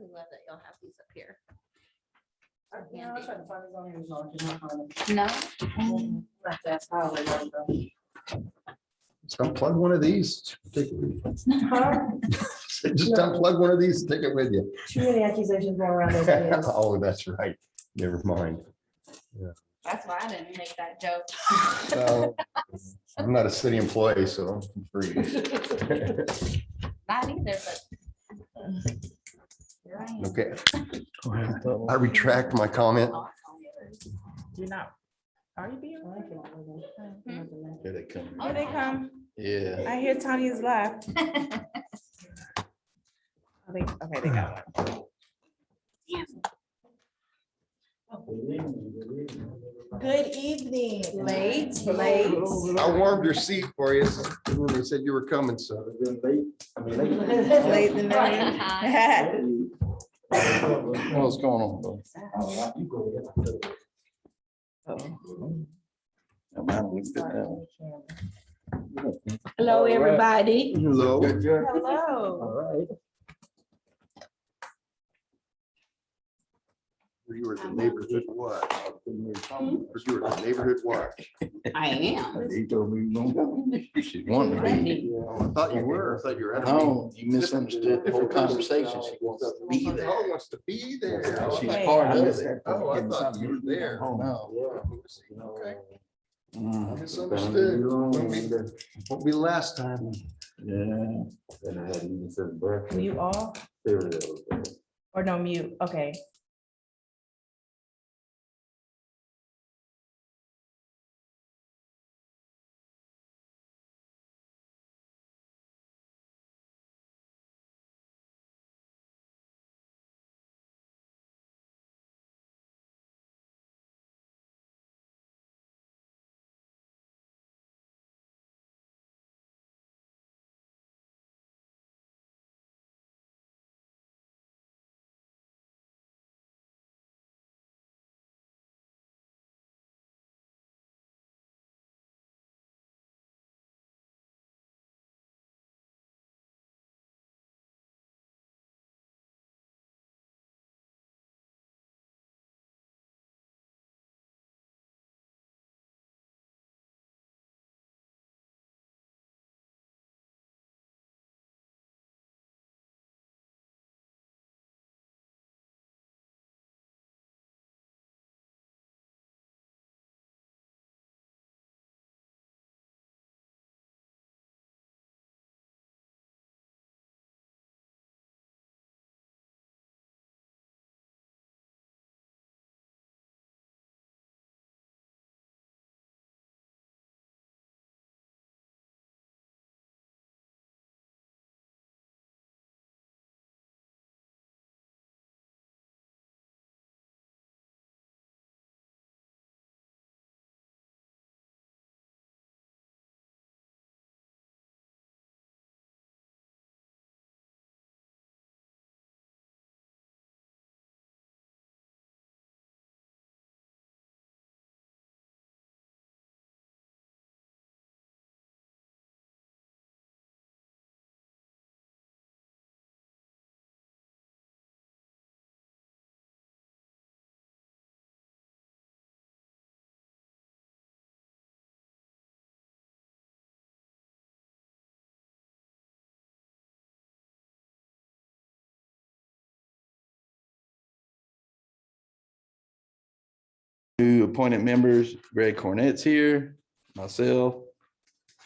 really love that y'all have these up here. Yeah, I tried to find these on Amazon, did not find them. No? That's Hallaway logo. Just unplug one of these. Take it with you. Huh? Just unplug one of these, take it with you. Too many accusations going around those kids. Oh, that's right. Never mind. That's why I didn't make that joke. Well, I'm not a city employee, so I'm free. Not either, but. Here I am. Okay. I retract my comment. You're not, are you being? Here they come. Here they come. Yeah. I hear Tanya's left. Okay, they got one. Good evening. Late. I warmed your seat for you when they said you were coming, so. Late than that. What's going on, bro? Hello, everybody. Hello. Hello. You were the neighborhood watch. You were the neighborhood watch. I am. He told me you don't come. She wanted to be. Ready. I thought you were. I thought you were. at a No, you misunderstood the whole conversation. She wants to be meeting. there. Oh, wants to be there. She's Okay. part of it. Oh, I thought you were there. No. Okay. Mm. Misunderstood. Won't be the last time. Yeah. Mute all or no mute? Okay. Two appointed members, Greg Cornett's here, myself,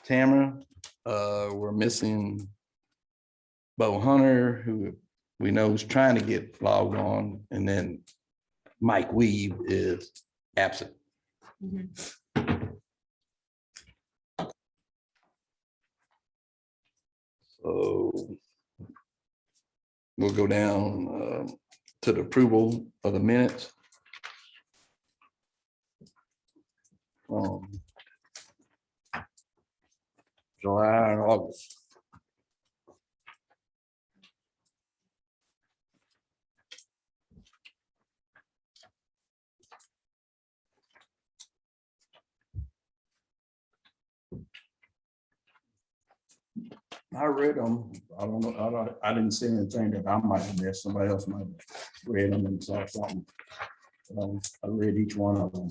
Tamara. We're missing Bo Hunter, who we know is trying to get logged on, and then Mike Weave is absent. So we'll go down to the approval of the minutes. July and August. I read them. I don't know, I didn't see anything that I might have missed, somebody else might have read them and saw something. I read each one of them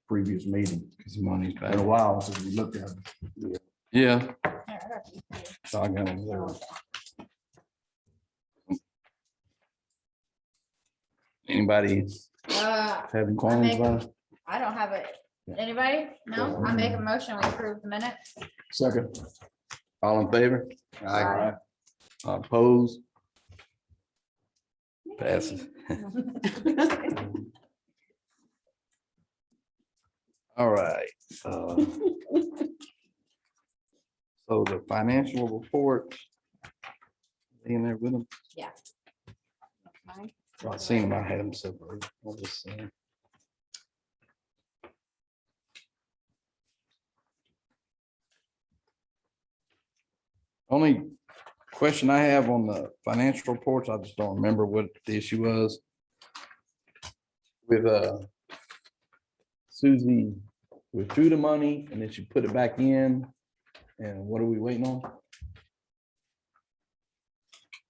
previous meeting. Because money's Been a back. while since we looked at them. Yeah. So I got them there. Anybody having qualms about it? I don't have it. Anybody? No, I make a motion, we approve the minutes. Second. All in favor? Aye. All opposed? Passes. All right. So the financial report. In there with them. Fine. I seen them, I had them separated. I'll just say. Only question I have on the financial reports, I just don't remember what the issue was. With Susie withdrew the money and then she put it back in. And what are we waiting on?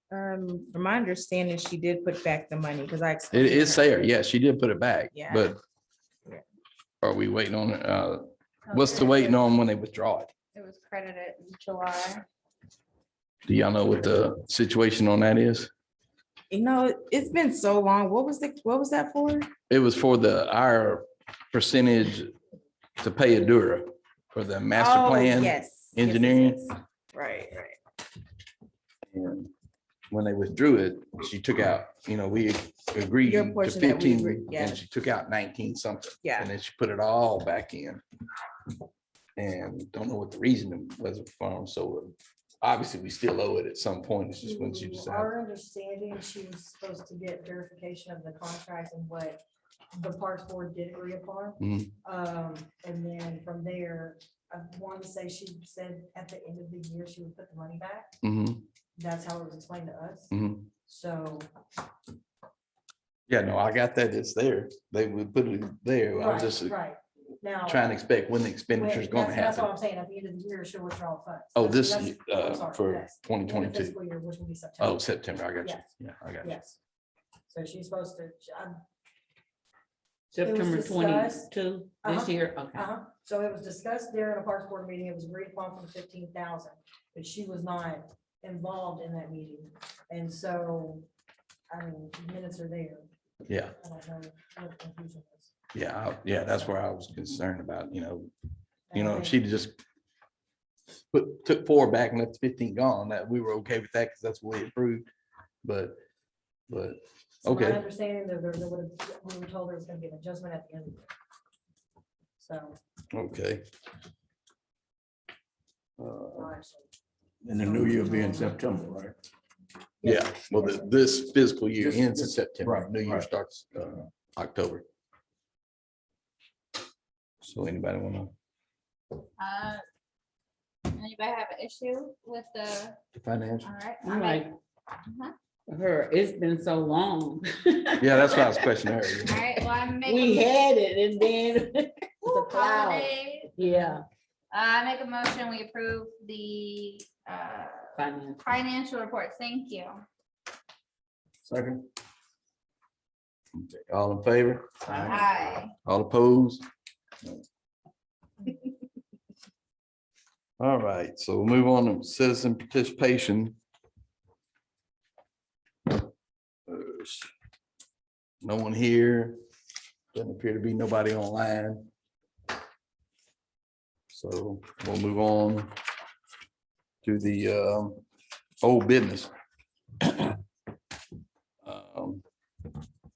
From my understanding, she did put back the money because I. It explained to is her. there. Yeah, she did put it back. Yeah. But Yeah. are we waiting on, what's the waiting on when they withdraw it? It was credited in July. Do y'all know what the situation on that is? You know, it's been so long. What was that for? It was for our percentage to pay Adura for the master Oh, plan. yes. engineering. Right. And when they withdrew it, she took out, we agreed Your to portion that we 15 agreed, yeah. and she took out 19 something. Yeah. And then she put it all back in. And don't know what the reason was for, so obviously we still owe it at some point. It's just when she decided. Our understanding, she was supposed to get verification of the contract and what the Parks Board did agree upon. Mhm. And then from there, I want to say she said at the end of the year, she would put the money back. Mhm, That's how it was explained to us. mhm. So. Yeah, no, I got that. It's there. They would put it there. I was Right, just right. Now. trying to expect when the expenditure is going to That's what happen. I'm saying. At the end of the year, she'll withdraw funds. Oh, That's- this, that's- I'm sorry, for yes. End of 2022. fiscal year, which will be September. Oh, September. I got you. Yes. Yeah, I got you. Yes. So she's supposed to, September discussed. 22 Uh-huh. this year, okay. So it was discussed during a Parks Board meeting. It was agreed upon for 15,000, but she was not involved in that meeting. And so, minutes are there. Yeah. I don't know what the confusion is. Yeah, that's where I was concerned about, And I if think- she just took 4 back and left 15 gone, that we were okay with that because that's what we approved. But, So my okay. understanding that we were told there was gonna be an adjustment at the end. Of the year. So. Okay. I'll actually- And the new year being September, right? Yeah, well, this fiscal year This- ends in this- September. right, New year right. starts October. So anybody want Anybody have an issue with the, to financial? all right? I'm like, Uh-huh. her, it's been so long. Yeah, that's why I was questioning her. All right, well, I'm We making. had it and then the cloud. Holidays. Yeah. I make a motion, we approve the Finance. financial reports. Thank you. Second. All in favor? Aye. All opposed? All right, so we'll move on to citizen participation. There's no one here. Doesn't appear to be nobody online. So we'll move on to the old business.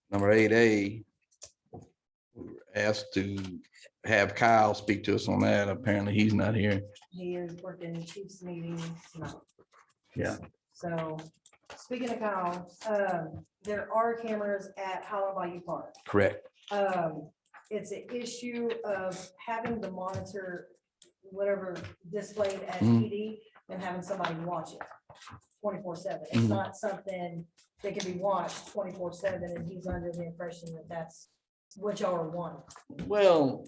Number 8A. We were asked to have Kyle speak to us on that. Apparently he's not here. He is working Chiefs meeting tonight. Yeah. So, speaking of Kyle, there are cameras at Hallaway Park. Correct. It's an issue of having the monitor, whatever displayed at Mhm. PD and having somebody watch it 24/7. It's Mhm. not something that can be watched 24/7, and he's under the impression that that's what y'all are wanting. Well,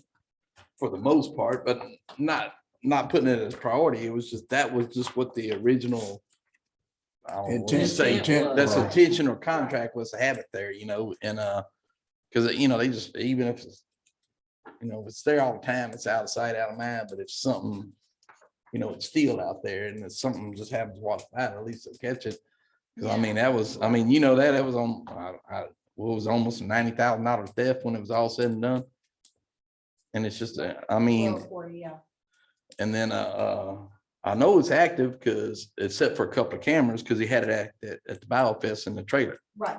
for the most part, but not putting it as priority. It was just, that was just what the original I don't know what to Intent- say, intent that's was- intention or contract was to have it there, you know, and, cause you know, they just, even if it's, you know, if it's there all the time, it's out of sight, out of mind, but if something, you know, it's still out there and if something just happens to walk by, at least they'll catch it. Cause I mean, that was, I mean, you know, that was on, what was almost $90,000 theft when it was all said and done. And it's just, I mean, Well, 40, yeah. and then, I know it's active because it's set for a couple of cameras because he had it at the BioFest in the trailer. Right.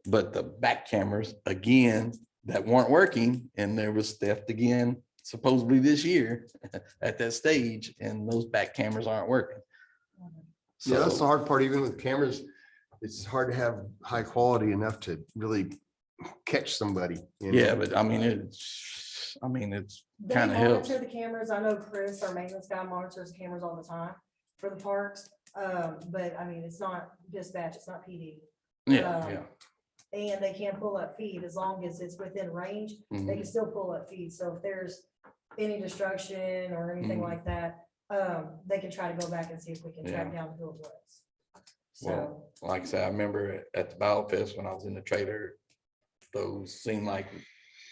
But the back cameras, again, that weren't working and there was theft again, supposedly this year at that stage, and those back cameras aren't working. Yeah, that's the So, hard part, even with cameras, it's hard to have high quality enough to really catch somebody. you know? yeah, but I mean, it's They kind of helps. monitor the cameras. I know Chris, our maintenance guy, monitors cameras all the time for the parks. But I mean, it's not dispatch, it's not PD. Yeah, yeah. And they can pull up feed as long as it's within range, they Mhm. can still pull up feed. So if there's any destruction or anything Mhm. like that, they can try to go back and see if we can track down who it was. So, Well, like I said, I remember at the BioFest when I was in the trailer, those seem like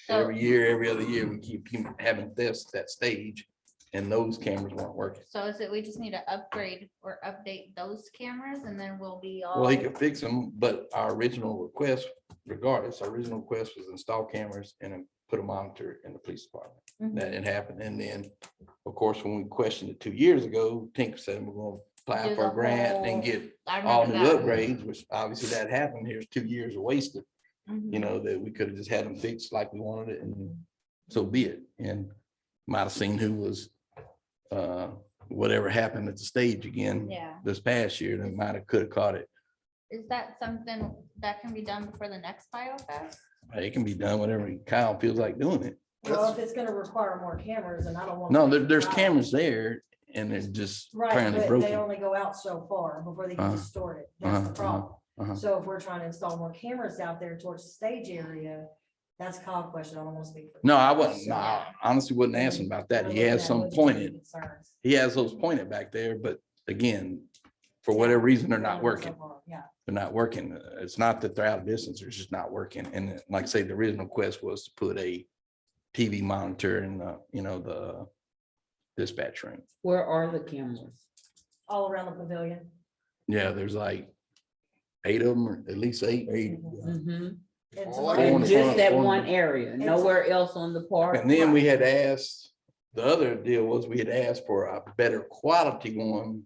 every year, every other year, we keep having thefts at that stage and those cameras weren't working. So is it, we just need to upgrade or update those cameras and then we'll be all. Well, he could fix them, but our original request, regardless, our original request was install cameras and then put a monitor in the police department. Mhm. That didn't happen. And then, of course, when we questioned it 2 years ago, Tinker said we're gonna apply Do for a the grant and whole- get I all new remember that. upgrades, which obviously that happened. Here's 2 years of wasted. Mhm. You know, that we could have just had them fixed like we wanted it and so be it. And might have seen who was, whatever happened at the stage again Yeah. this past year, they might have, could have caught it. Is that something that can be done before the next BioFest? It can be done whenever Kyle feels like doing it. well, if it's gonna require more cameras, and I don't want. No, there's cameras there and they're just Right, apparently but they broken. only go out so far before they can Uh-huh. distort it. That's the Uh-huh, problem. uh-huh. So if we're trying to install more cameras out there towards the stage area, that's a call question. I don't want to speak. for- No, I wasn't, no, So, I honestly wasn't asking about that. we're He looking has at some budgetary pointed, concerns. he has those pointed back there, but again, for whatever reason, they're not So working. far, Yeah. They're not working. It's not that they're out of distance, they're just not working. And like I say, the original request was to put a TV monitor in the, you know, the dispatch room. Where are the cameras? All around the pavilion. Yeah, there's like 8 of them, or at least 8. Mhm. It's All like- I And on the just front, that on the- one area, It's- nowhere else on the park? And then we had asked, the other deal was we had asked for a better quality one.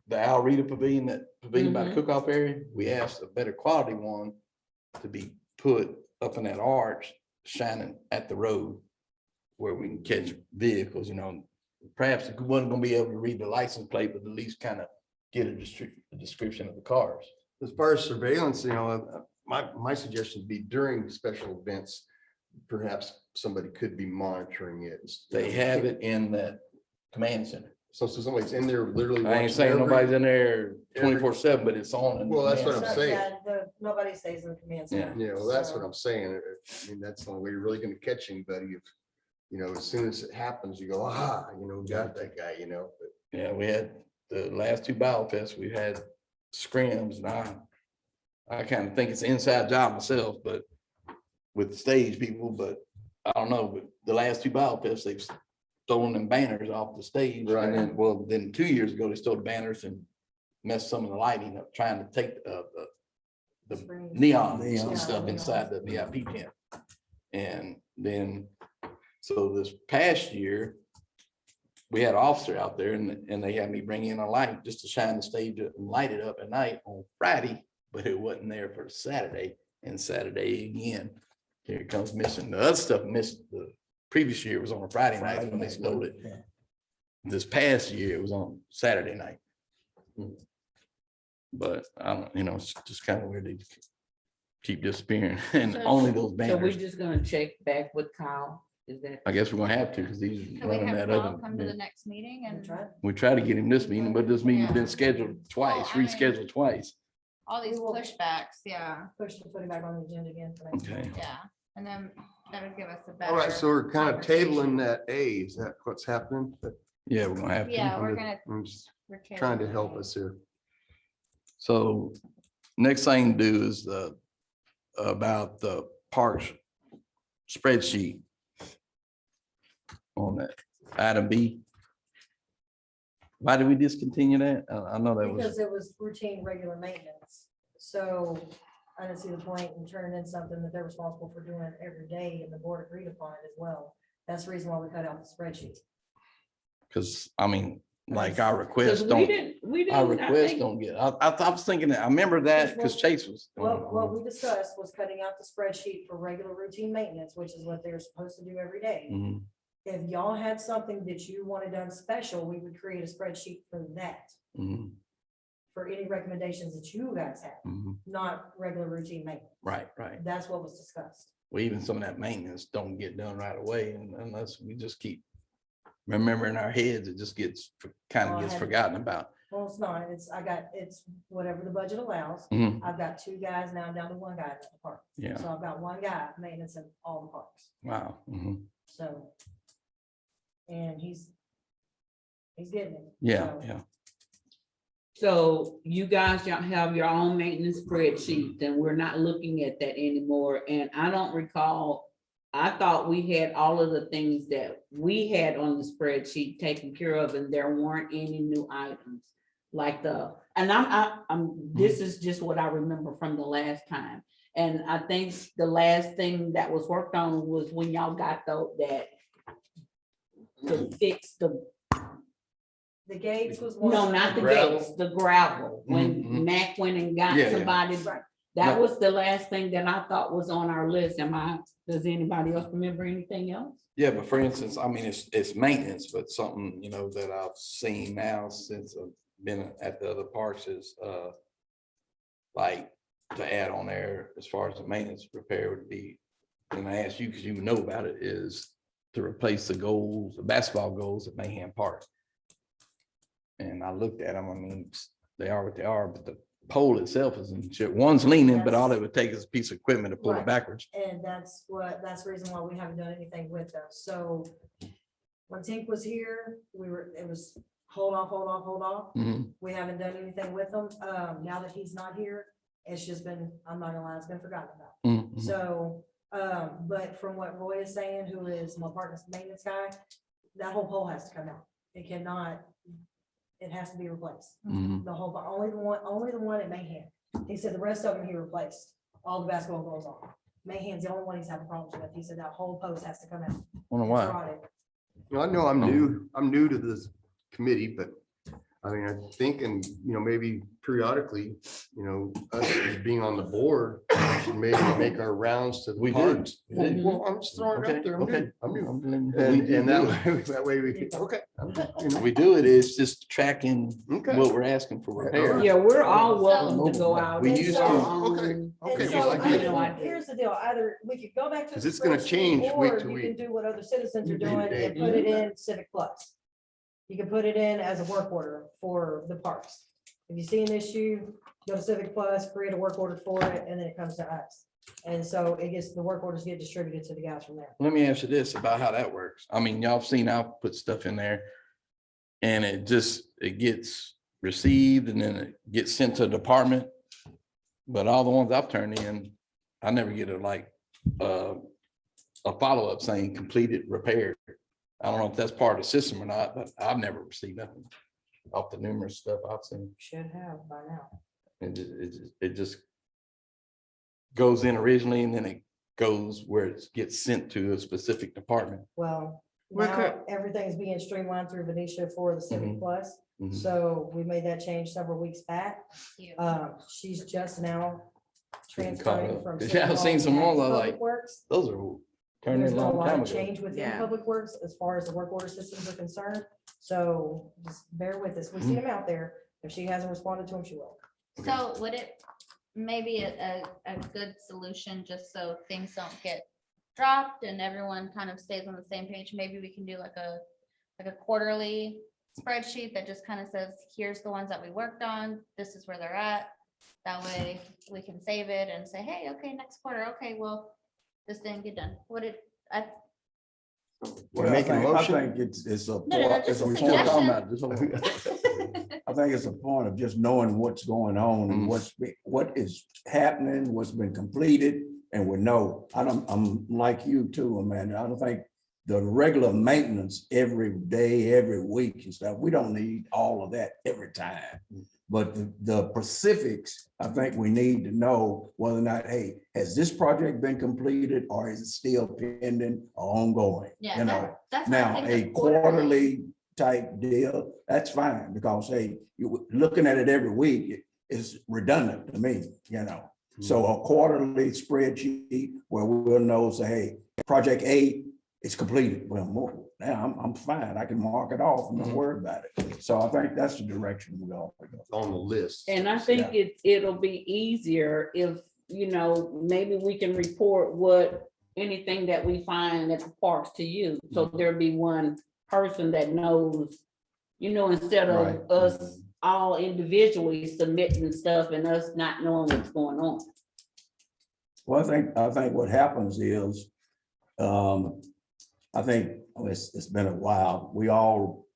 The Alrita Pavilion, that pavilion by the cook-off area, we asked a better quality one to be put up in that arch, shining at the road where we can catch vehicles, you know. Perhaps it wasn't gonna be able to read the license plate, but at least kind of get a description of the cars. As far as surveillance, you know, my suggestion would be during special events, perhaps somebody could be monitoring it. They have it in that command center. So somebody's in there literally. I ain't watching saying every- nobody's in there every- 24/7, but it's on. in the Well, that's what command I'm So, center. saying. yeah, nobody stays in the command center. Yeah, well, that's what So- I'm saying. I mean, that's the only way you're really gonna catch anybody if, you know, as soon as it happens, you go, you know, we got that guy, you know, but. Yeah, we had the last 2 BioFests, we had scrims and I kind of think it's an inside job myself, but with stage people, but I don't know, but the last 2 BioFests, they've stolen them banners off the stage. Right. And then, well, then 2 years ago, they stole the banners and messed some of the lighting up, trying to take the Screen. neons Neon. and stuff Yeah, inside the VIP tent. And then, so this past year, we had an officer out there and they had me bring in a light just to shine the stage up and light it up at night on Friday, but it wasn't there for Saturday and Saturday again. Here it comes missing. The other stuff missed. The previous year was on a Friday night when they stole it. Yeah. This past year, it was on Saturday night. But I don't, you know, it's just kind of weird. They keep disappearing and So- only those So we're banners. just gonna check back with Kyle, is that? I guess we're gonna have to because he's Can we running have that Paul other. come to the event. next meeting and That's right. We tried to get him this meeting, but this meeting's been Yeah. scheduled twice, Well, I mean- rescheduled twice. all these We will- pushbacks? Yeah, Push to put it back on the agenda again for next Okay. week. yeah. And then that would give us a better. All right, so we're kind of conversation. tabling that A. Is that what's happening? But Yeah, we're gonna have to. Yeah, we're gonna. I'm just we're trying to tabling help it. us here. So next thing to do is about the parks spreadsheet on that item B. Why did we discontinue that? I know that was, Because it was routine, regular maintenance. So I didn't see the point in turning in something that they're responsible for doing every day and the board agreed upon as well. That's the reason why we cut out the spreadsheet. because I mean, like our Because requests don't, we didn't, our I requests think- don't get, I was thinking that, I remember that because Chase was. What we discussed was cutting out the spreadsheet for regular routine maintenance, which is what they're supposed to do every day. Mhm, If y'all had something that you wanted done special, we would create a spreadsheet for that, mhm, for any recommendations that you guys have, mhm. not regular routine maintenance. Right, right. That's what was discussed. Well, even some of that maintenance don't get done right away unless we just keep remembering our heads, it just gets, kind Well, of I gets had- forgotten about. Well, it's not, it's whatever the budget allows. Mhm, I've got 2 guys now, down to 1 guy at the park. Yeah, So I've got 1 guy maintenance in all the parks, wow. Mhm. so. And he's getting it. Yeah, so. yeah. So you guys don't have your own maintenance spreadsheet, then we're not looking at that anymore. And I don't recall, I thought we had all of the things that we had on the spreadsheet taken care of and there weren't any new items. Like and this is just what I remember from the last time. And I think the last thing that was worked on was when y'all got that to fix the, The gates was one. no, not the Gravel? gates, the gravel. When Mhm. Mac went and got Yeah, yeah. somebody, Right. that No. was the last thing that I thought was on our list. Does anybody else remember anything else? Yeah, but for instance, I mean, it's maintenance, but something, that I've seen now since I've been at the other parks is, like, to add on there as far as the maintenance repair would be, and I asked you because you know about it, is to replace the goals, the basketball goals at Mayhem Park. And I looked at them, I mean, they are what they are, but the pole itself is in shit. One's leaning, but all it would take is a piece of equipment to pull it Right. backwards. And that's the reason why we haven't done anything with those. So when Tink was here, it was hold off, hold off, hold off. Mhm. We haven't done anything with them. Now that he's not here, it's just been, I'm not gonna lie, it's been forgotten about. Mhm. So, but from what Roy is saying, who is my partner's maintenance guy, that whole pole has to come out. It cannot, it has to be replaced. Mhm. The whole, only the one at Mayhem. He said the rest of them he replaced, all the basketball goals on. Mayhem's the only one he's having problems with. He said that whole post has to come out. Wonder It's why. rotted. I know I'm new to this committee, but I mean, I'm thinking, maybe periodically, us as being on the board, should maybe make our rounds to the We do. parks. We do. Well, I'm just throwing it out there. I'm new. I'm new. We And that way we can, okay. We do it, it's just tracking Okay. what we're asking for repair. Yeah, we're all welcome to go out. We and used do our to. own- Okay. And Okay, so, like I this. mean, here's the deal, either we could go back to. 'Cause the it's gonna spreadsheet, change week or to you week. can do what other citizens are Day to doing day. and put it in Civic Plus. You can put it in as a work order for the parks. If you see an issue, go to Civic Plus, create a work order for it, and then it comes to us. And so the work orders get distributed to the guys from there. Let me ask you this about how that works. I mean, y'all have seen, I'll put stuff in there. And it gets received and then it gets sent to the department. But all the ones I've turned in, I never get a follow-up saying completed, repaired. I don't know if that's part of the system or not, but I've never received nothing off the numerous stuff I've seen. Should have by now. It just goes in originally and then it goes where it gets sent to a specific department. Well, We're now everything's being streamlined through Venetia for the Civic Mhm. Plus. Mhm. So we made that change several weeks back. She's just now Getting caught transferring up. from. Yeah, City I've Hall seen some back more, to I Public like- Works. Those are turned There's in been a a long lot time of ago. change within Yeah. Public Works as far as the work order systems are concerned. So just bear with us. We see them out there. If she hasn't responded to them, she will. So would it maybe a good solution, just so things don't get dropped and everyone kind of stays on the same page? Maybe we can do like a quarterly spreadsheet that just kind of says, here's the ones that we worked on, this is where they're at. That way we can save it and say, hey, okay, next quarter, okay, well, this didn't get done. We're making a I motion. think it's a, No, no, point- just it's a a We still point, talking suggestion. about this. I think it's a point of just knowing what's going on and Mm. what is happening, what's been completed, and we know. I'm like you too, Amanda. I don't think the regular maintenance every day, every week and stuff, we don't need all of that every time. But the specifics, I think we need to know whether or not, hey, has this project been completed or is it still pending or ongoing? Yeah, You know, that's why I now think a the quarterly. quarterly type deal, that's fine, because hey, you looking at it every week is redundant to me, you know. So a quarterly spreadsheet where we'll know, say, hey, project A is completed. Well, now I'm fine. I can mark it off and don't worry about it. So I think that's the direction we all. On the list. And I think it'll be easier if, you know, maybe we can report anything that we find at the parks to you. So there'll be one person that knows, you know, instead Right. of us all individually submitting stuff and us not knowing what's going on. Well, I think what happens is, I think it's been a while. We all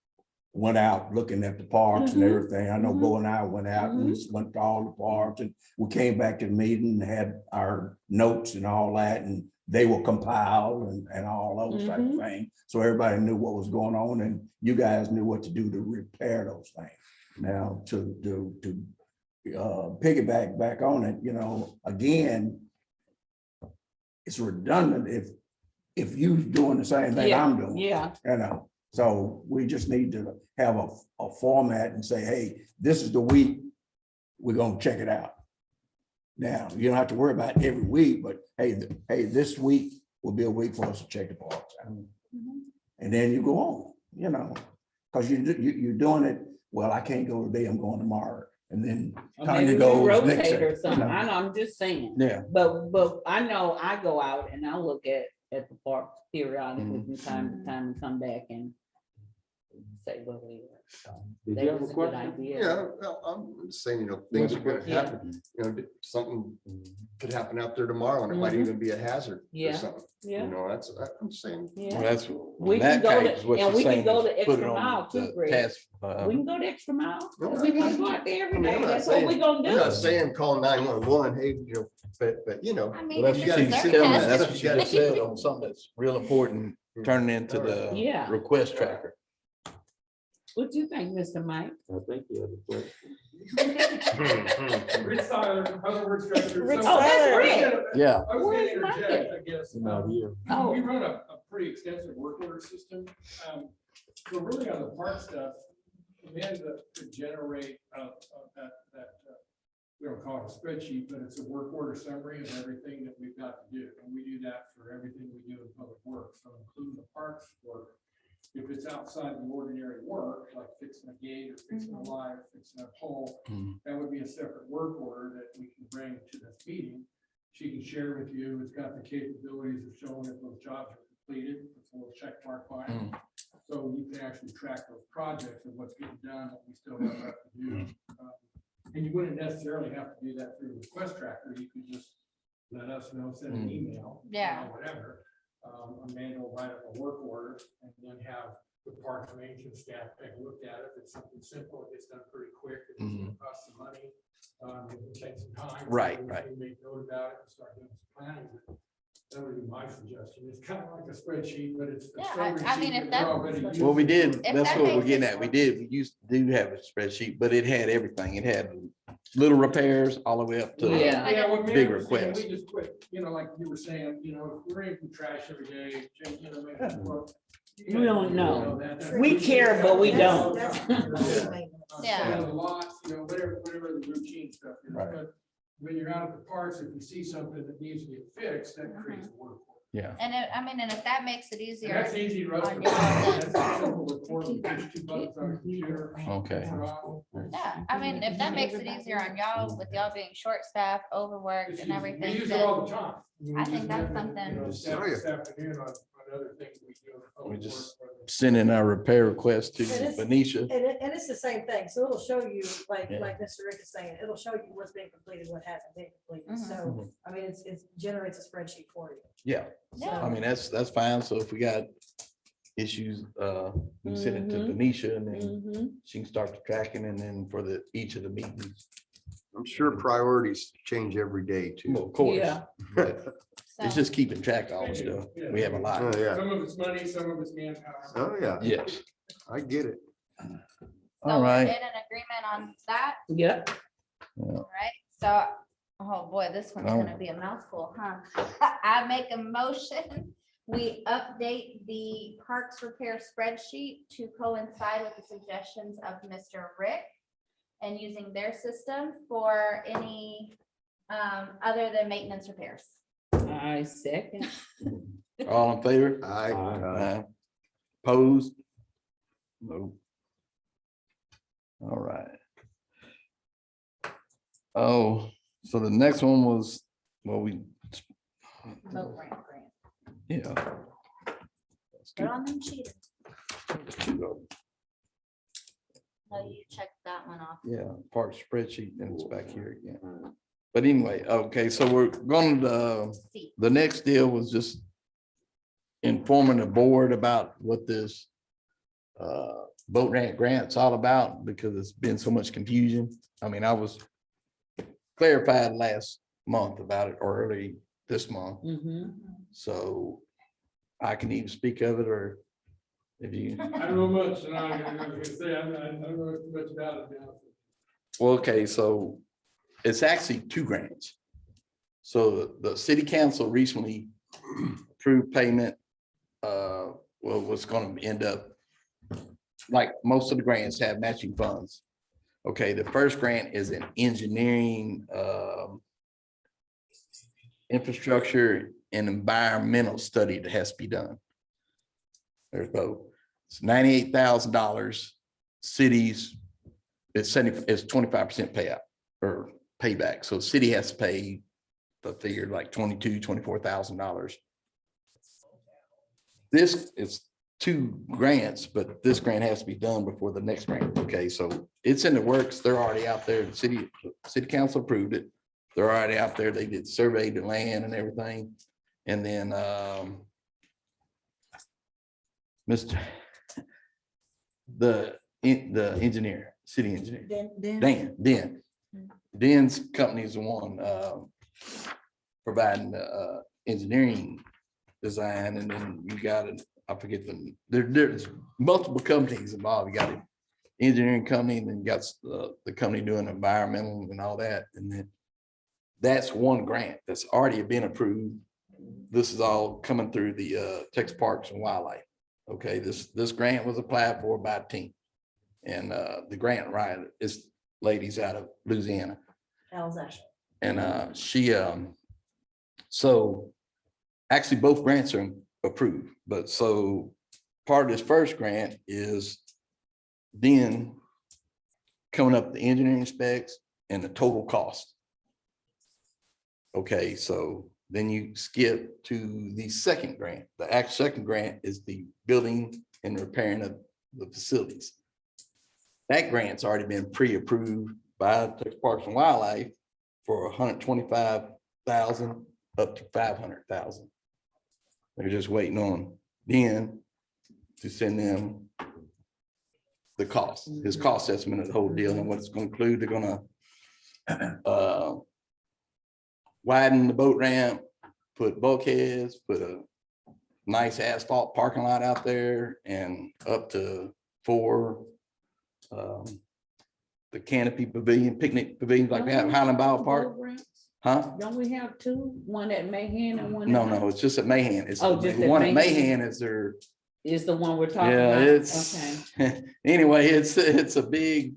went out looking at the parks and Mhm. everything. I know Mhm. Bo and I went out and we went to all the parks and we came back to the meeting and had our notes and all that, and they were compiled and all those type of Mhm. things. So everybody knew what was going on and you guys knew what to do to repair those things. Now, to piggyback back on it, you know, again, it's redundant if you doing the same thing I'm doing. Yeah, You know, so we just need to have a format and say, hey, this is the week, we're gonna check it out. Now, you don't have to worry about it every week, but hey, this week will be a week for us to check the parks out. Mhm. And then you go on, you know, because you're doing it, well, I can't go today, I'm going tomorrow. And then or Tanya maybe we goes next rotate or day, something. you know. I know, I'm just saying. Yeah. But I know I go out and I look at the parks periodically from time to time and come back and say, well, Did that you have was a a good question? idea. Yeah, well, I'm just saying, you know, things are gonna Yeah. happen, you know, something could happen out there tomorrow and it might Mhm. even be a hazard or Yeah. something. Yeah. You know, I'm saying. Well, Yeah, that's, We in can that go to- case, what and she's we can saying go is the put it extra on mile the too, Greg. task. we can go the extra mile. No, We want to go out there I every mean, I'm day. not That's what we saying- gonna I'm do. not saying call 911, hey, you know, but you know. I mean, Well, if that's you what it's gotta she's be telling me. careful. That's sarcastic. what she just said on something that's real important, turning into the Yeah. request tracker. What do you think, Mr. Mike? I think you have a question. Rich Seiler, Public Works Director. Rick So- Oh, that's Seiler. Rick. Yeah. I was Where's gonna Mike interject, at? I guess. Not here. Oh. We run a pretty extensive work order system. So really on the park stuff, Amanda could generate we don't call it a spreadsheet, but it's a work order summary of everything that we've got to do. And we do that for everything we do in public works, so including the parks work. If it's outside the ordinary work, like fixing a gate or fixing a light, or fixing a pole, Mhm. that would be a separate work order that we can bring to this meeting. She can share with you, it's got the capabilities of showing that those jobs are completed, it's a little check mark by it. Mhm. So you can actually track those projects and what's getting done, what we still have left to do. And you wouldn't necessarily have to do that through the request tracker, you could just let us know, send an email. Yeah. Whatever. Amanda will write up a work order and then have the parks management staff take a look at it. If it's something simple, it gets done pretty quick. If it's gonna cost some money, it will take some time. Right, We right. can make note about it and start doing some planning. That would be my suggestion. It's kind of like a spreadsheet, but it's. a Yeah, summary I mean, sheet if that we're that- already using. Well, we did, If that's that what we're makes getting it- at. We do have a spreadsheet, but it had everything. It had little repairs all the way up to. Yeah. Yeah, what Big Mayor was saying, request. we just quit, like you were saying, if we're in trash every day, maybe, well, you We guys don't know. that. We care, but we don't. Yeah. The lots, whatever the routine stuff is, Right. but when you're out at the parks, if you see something that needs to get fixed, that creates a work. Yeah. And and if that makes it And easier, that's easy to us. on to- y'all. That's a simple report, we push 2 buttons on a computer. Okay. turn it off. yeah, I mean, if that makes it easier on y'all, with y'all being short-staffed, overworked It's and easy. everything, We use it then all the time. I think that's something- Just tell you. This afternoon on other things we do. We just send in our repair request to Venetia. And it's the same thing, so it'll show you, like Yeah. Mr. Rick is saying, it'll show you what's been completed, what hasn't been completed, Mhm. so, I mean, it generates a spreadsheet for you. Yeah, Yeah. I mean, that's fine. So if we got issues, we send it to Mhm. Denisha and then Mhm. she can start the tracking and then for each of the meetings. I'm sure priorities change every day Well, too. of course, Yeah. but it's So, just keeping track of all the stuff. We have a Oh, lot. yeah. Some of it's money, some of it's manpower. Oh, yeah. Yes. I get it. so All we're right. in an agreement on that, Yep. right? So, oh boy, this one's Oh. gonna be a mouthful, huh? I make a motion, we update the parks repair spreadsheet to coincide with the suggestions of Mr. Rick and using their system for any other than maintenance repairs. I second. All in favor? I, Opposed? No. All right. Oh, so the next one was, well, Boat ramp grant. yeah. Put on them cheaters. No, you checked that one off. Yeah, part spreadsheet, and it's back here again. But anyway, okay, so we're going to, See, the next deal was just informing the board about what this boat ramp grant's all about, because it's been so much confusion. I mean, I was clarified last month about it, or early this month, Mhm. so I can even speak of it, or if you, I don't know much, and I was gonna say, I don't know much about it now. well, okay, so it's actually two grants. So the city council recently approved payment, well, what's gonna end up, like most of the grants have matching funds. Okay, the first grant is an engineering, infrastructure and environmental study that has to be done. There's both. It's $98,000. Cities, it's 25% payout or payback. So the city has to pay, the figure like $24,000. This is two grants, but this grant has to be done before the next grant. Okay, so it's in the works. They're already out there. The city council approved it. They're already out there. They did survey the land and everything. And then the engineer, city engineer, Dan's company is the one providing the engineering design, and then you got it, I forget there's multiple companies involved. You got an engineering company, and then you got the company doing environmental and all that, and then that's one grant that's already been approved. This is all coming through the Texas Parks and Wildlife. Okay, this grant was applied for by a team, and the grant writer is ladies out of Louisiana. And she so actually both grants are approved, but so part of this first grant is then coming up the engineering specs and the total cost. Okay, so then you skip to the second grant. The actual second grant is the building and repairing of the facilities. That grant's already been pre-approved by Texas Parks and Wildlife for $125,000 up to $500,000. They're just waiting on Dan to send them the cost, his cost estimate of the whole deal and what it's going to include. They're going to widen the boat ramp, put bulkheads, put a nice asphalt parking lot out there, and up to 4 the canopy pavilion, picnic pavilions like that, Highland Ballpark. Huh? Don't we have two? One at Mahan and one? No, at- no, it's just at Mahan. It's Oh, the just at one at Mahan. Mahan is their, Is the one we're talking yeah, about? it's, anyway, it's a big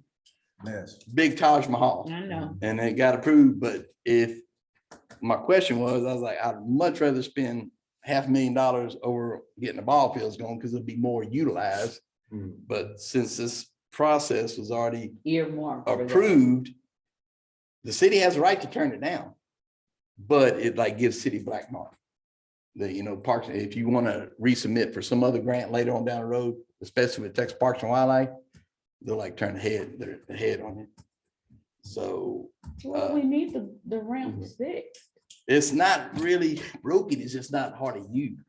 Taj Mahal. Okay, I know. And it got approved, but if, my question was, I was like, I'd much rather spend $500,000 over getting the ball fields going, because it'll be more utilized. But since this process was already Earmarked. for that. approved, the city has a right to turn it down, but it like gives city black mark. Parks, if you want to resubmit for some other grant later on down the road, especially with Texas Parks and Wildlife, they'll like turn their head on it. So Well, we need the ramp fixed. it's not really broken, it's just not hard to use.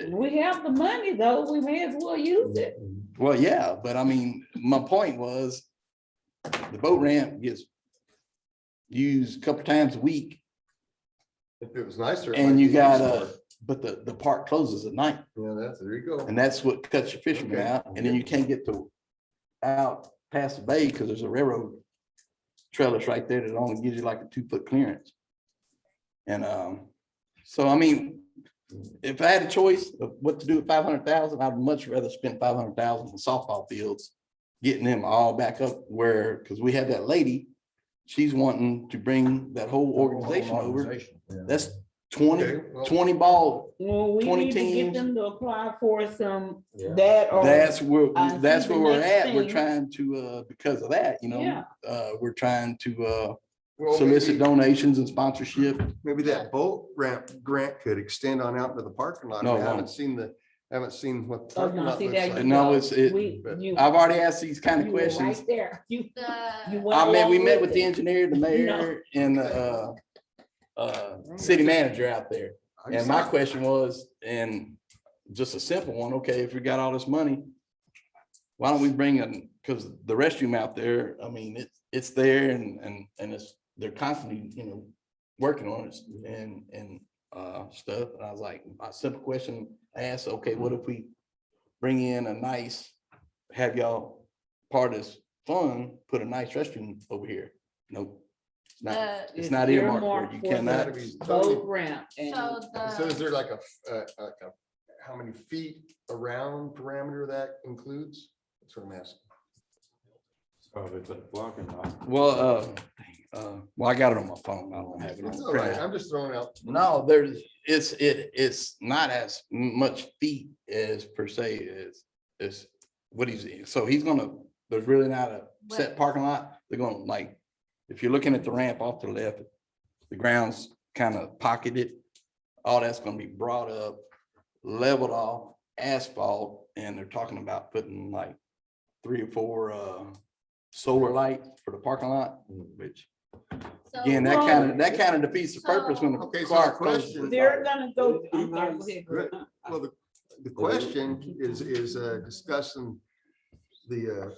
We have the money though, we may as well use it. well, yeah, but I mean, my point was the boat ramp gets used a couple times a week If it was nicer. it and might you be got, used but the park closes at night. more. Yeah, there you go. And that's what cuts your fishermen Okay. out. And then you can't get to out past the bay because there's a railroad trellis right there that only gives you like a 2-foot clearance. And so I mean, if I had a choice of what to do with 500,000, I'd much rather spend 500,000 on softball fields, getting them all back up where, because we had that lady, she's wanting to bring that whole organization over. That's 20 Okay, well- 20 ball. Well, we 20 need to get teams. them to apply for some, Yeah. that or. That's where, I see that's the where we're next at. We're thing. trying to, because of that, you know, Yeah. we're trying to Well, solicit maybe- donations and sponsorship. Maybe that boat ramp grant could extend on out to the parking lot. No, We it haven't won't. seen what the Oh, parking no, lot see, looks there like. you No, go. it's- it- We- but you- I've already asked these kind of you were questions. Right there. You The, went I mean, we along met with the it. engineer, the mayor and city manager out there. I And just my thought- question was, and just a simple one, okay, if we got all this money, why don't we bring in, because the restroom out there, I mean, it's there and it's, they're constantly, you know, working on it and stuff. And I was like, a simple question I asked, okay, what if we bring in a nice, have y'all part of this fund, put a nice restroom over here? Nope. It's not, the, it's not earmarked for it. You for the cannot. Gotta be Boat totally- ramp and. so So is the, there like how many feet around parameter that includes? That's what I'm asking. Probably put a blocking lot. Well, well, I got it on my phone. I don't have it. It's on all right. printout. I'm just throwing out. No, it's not as much feet as per se as what so he's gonna, there's really not a set What? parking lot. They're gonna like, if you're looking at the ramp off to the left, the ground's kind of pocketed. All that's gonna be brought up, leveled off, asphalt, and they're talking about putting like 3 or 4 solar lights for the parking lot, which so. again, that kind of defeats the purpose when the Okay, so car the closes. question- They're gonna go. Pretty I'm sorry, go nice. ahead, Greg. Well, the question is discussing the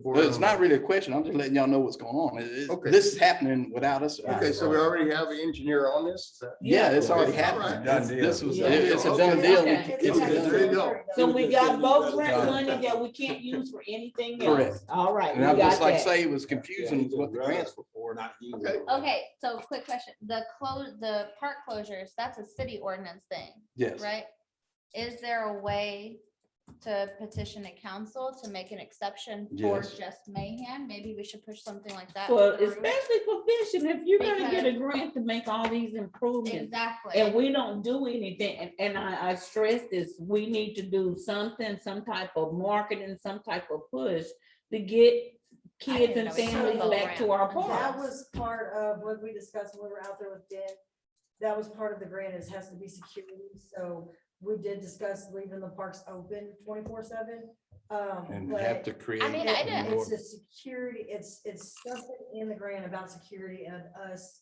board. It's on- not really a question. I'm just letting y'all know what's going on. Okay. This is happening without us. Okay, so we already have an engineer on this? Is that- Yeah, it's already Okay, all happening. right. Done deal. This was, Yeah. it's a Okay. done deal. Okay. It's a done There you deal. go. So we got boat grant Done. money that we can't use for anything Correct. else. All right, we And I'm got just like that. say it was confusing what the grants were for. Not you. Okay. Okay, so quick question, the park closures, that's a city ordinance thing, Yes. right? Is there a way to petition a council to make an exception for Yes. just Mayhem? Maybe we should push something like that. Well, through. especially for fishing, if you're gonna get a Because- grant to make all these improvements. Exactly. And we don't do anything, and I stress this, we need to do something, some type of marketing, some type of push to get kids didn't and know we had a families boat back to our That parks. was part of what we discussed when we were out there with Ben. That was part of the grant, it has to be security, so we did discuss leaving the parks open 24/7. And have to create. I mean, I didn't- It's a security, it's something in the grant about security and us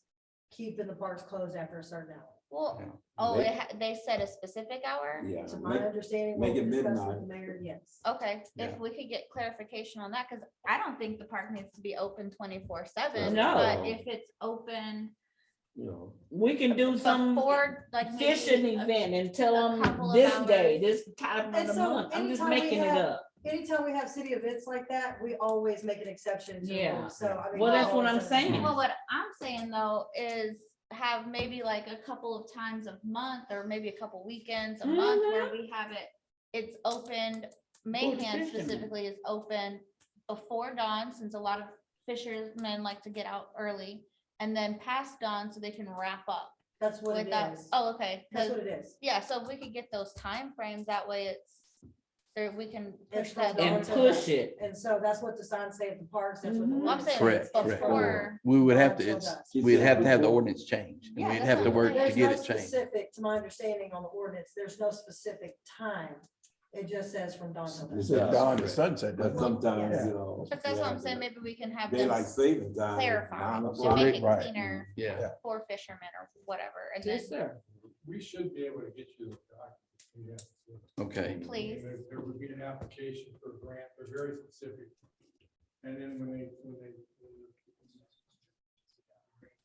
keeping the parks closed after a certain hour. Well, Yeah. oh, they set a specific hour? Yeah. To my understanding, what make we it discussed midnight. with the mayor, yes. Okay, Yeah. if we could get clarification on that, because I don't think the park needs to be open 24/7. No. But if it's open You know, We can do some before, like. maybe fishing a- event and tell couple them of this day, hours. this time of And the so month. I'm just anytime we making it have- up. Anytime we have city events like that, we always make an exception to the Yeah. rule, so. I mean, Well, that's all what of a I'm sudden- saying. Well, what I'm saying though is have maybe like a couple of times a month or maybe a couple weekends a month where we have it, it's opened. Mayhem fishermen. specifically is open before dawn, since a lot of fishermen like to get out early, and then past dawn so they can wrap up That's what it without, is. oh, okay. That's 'cause- what it is. Yeah, so if we could get those time frames, that way it's, there, we can It's push that. from dawn And till push dusk. it. And so that's what the signs say at the parks, that's what. the Mhm. Well, I'm ordinance saying says. Correct, It's correct. before We would have to, dawn till it's, dusk. we'd have to have the ordinance changed. And Yeah, we'd that's have to what I'm work saying. to There's get no it changed. specific, to my understanding on the ordinance, there's no specific time. It just says from dawn till It's dusk. at dawn to sunset. but doesn't it? sometimes, Yeah. you know. But that's what I'm saying, maybe we can have Daylight this saving time. clarified, 9 to o'clock. make it Right. cleaner Yeah. for fishermen or whatever, and then, Yes, sir. we should be able to get you the documents. Yeah. Okay, Please. There would be an application for a grant, they're very specific. And then when they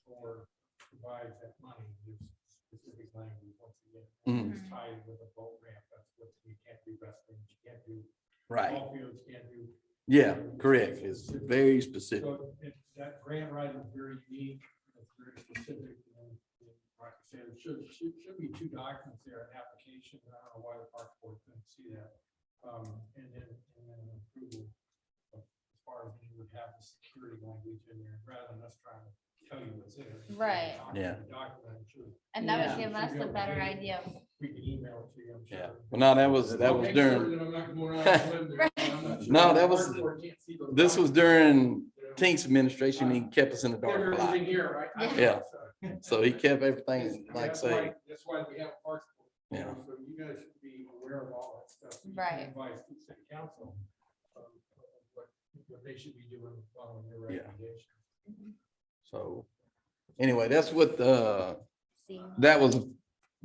or provides that money, there's specific language once again. Mhm. It's tied with a boat ramp, that's what you can't do wrestling, you can't do right. ball fields, you can't do. Yeah, correct. It's very specific. So that grant writing is very unique, it's very specific. And like I said, it should be 2 documents there, an application, and I don't know why the park board couldn't see that. And then an approval of, as far as you would have the security language in there, rather than us trying to tell you what's there. Right. Yeah. Document, sure. And that Yeah. would give us a better idea. We can email it to you, I'm sure. Yeah. Well, no, that was Make sure during, that I'm not going out on a limb there, I'm not sure. No, that The was- park board can't see those this was documents, during you know. Tink's administration. He kept us in the dark a lot. Everything here, right? Yeah. So he kept everything, like That's say, why- That's why we have parks. board, you Yeah. know, So you guys should be aware of all that stuff. So you can Right. Advise the city council of what they should be doing following your Yeah. recommendations. so. Anyway, that's what, See. that was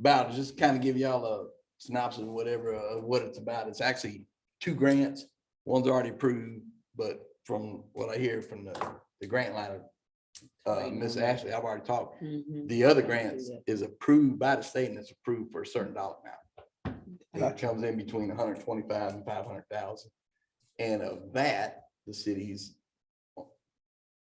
about, just kind of give y'all a synopsis of whatever, of what it's about. It's actually 2 grants. One's already approved, but from what I hear from the grant line, Miss Ashley, I've already talked. Mhm. The other grants is approved by the state and it's approved for a certain dollar amount. It comes in between 125 and 500,000. And of that, the city's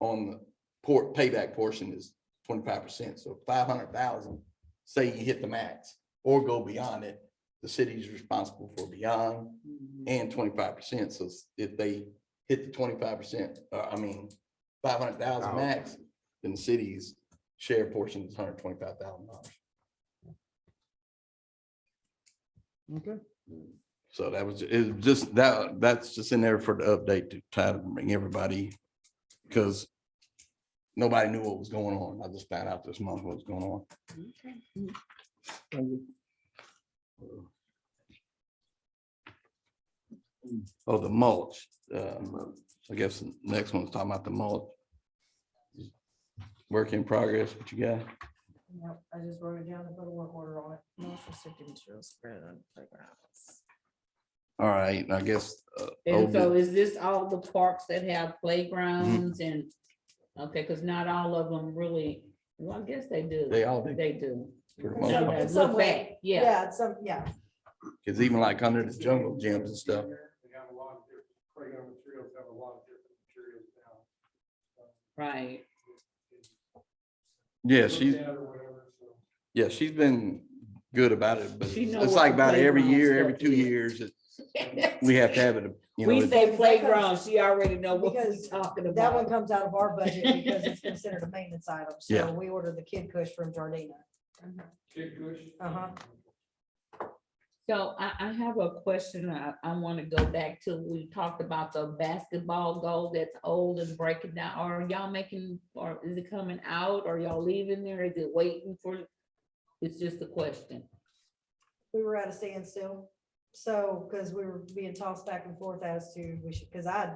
on the port payback portion is 25%. So 500,000, say you hit the max or go beyond it, the city's responsible for beyond and 25%. So if they hit the 25%, 500,000 max, then the city's share portion is $125,000. Okay. So that was, it was just that's just in there for the update to try to bring everybody, because nobody knew what was going on. I just found out this month what was going on. Oh, the mulch. I guess the next one's talking about the mulch. Work in progress, what you got? Yep, I just wrote it down and put a work order on it. Spread on playgrounds. All right, I guess. And so is this all the parks that have playgrounds and, okay, because not all of them really, well, I guess they do. They all do. They do. For the In most some- part. in some Look way. back, yeah. Yeah, it's some, yeah. Cause even like under the jungle gyms and stuff. They have a lot of different, playground materials have a lot of different materials now. Right. Yeah, Look she's, at or whatever, so. yeah, she's been good about it, but She know it's what like the about every playground year, every stuff 2 is. years, we have to have it, you know. We it- say playground, she already know what we're Because talking That one about. comes out of our budget because it's considered a maintenance item. Yeah. So we ordered the Kid Kush from Jardina. Kid Kush. Uh-huh. So I have a question. I want to go back to, we talked about the basketball goal that's old and breaking down. Are y'all making, or is it coming out? Or y'all leaving there? Is it waiting for? It's just a question. We were at a standstill. So, because we were being tossed back and forth as to, we should, because I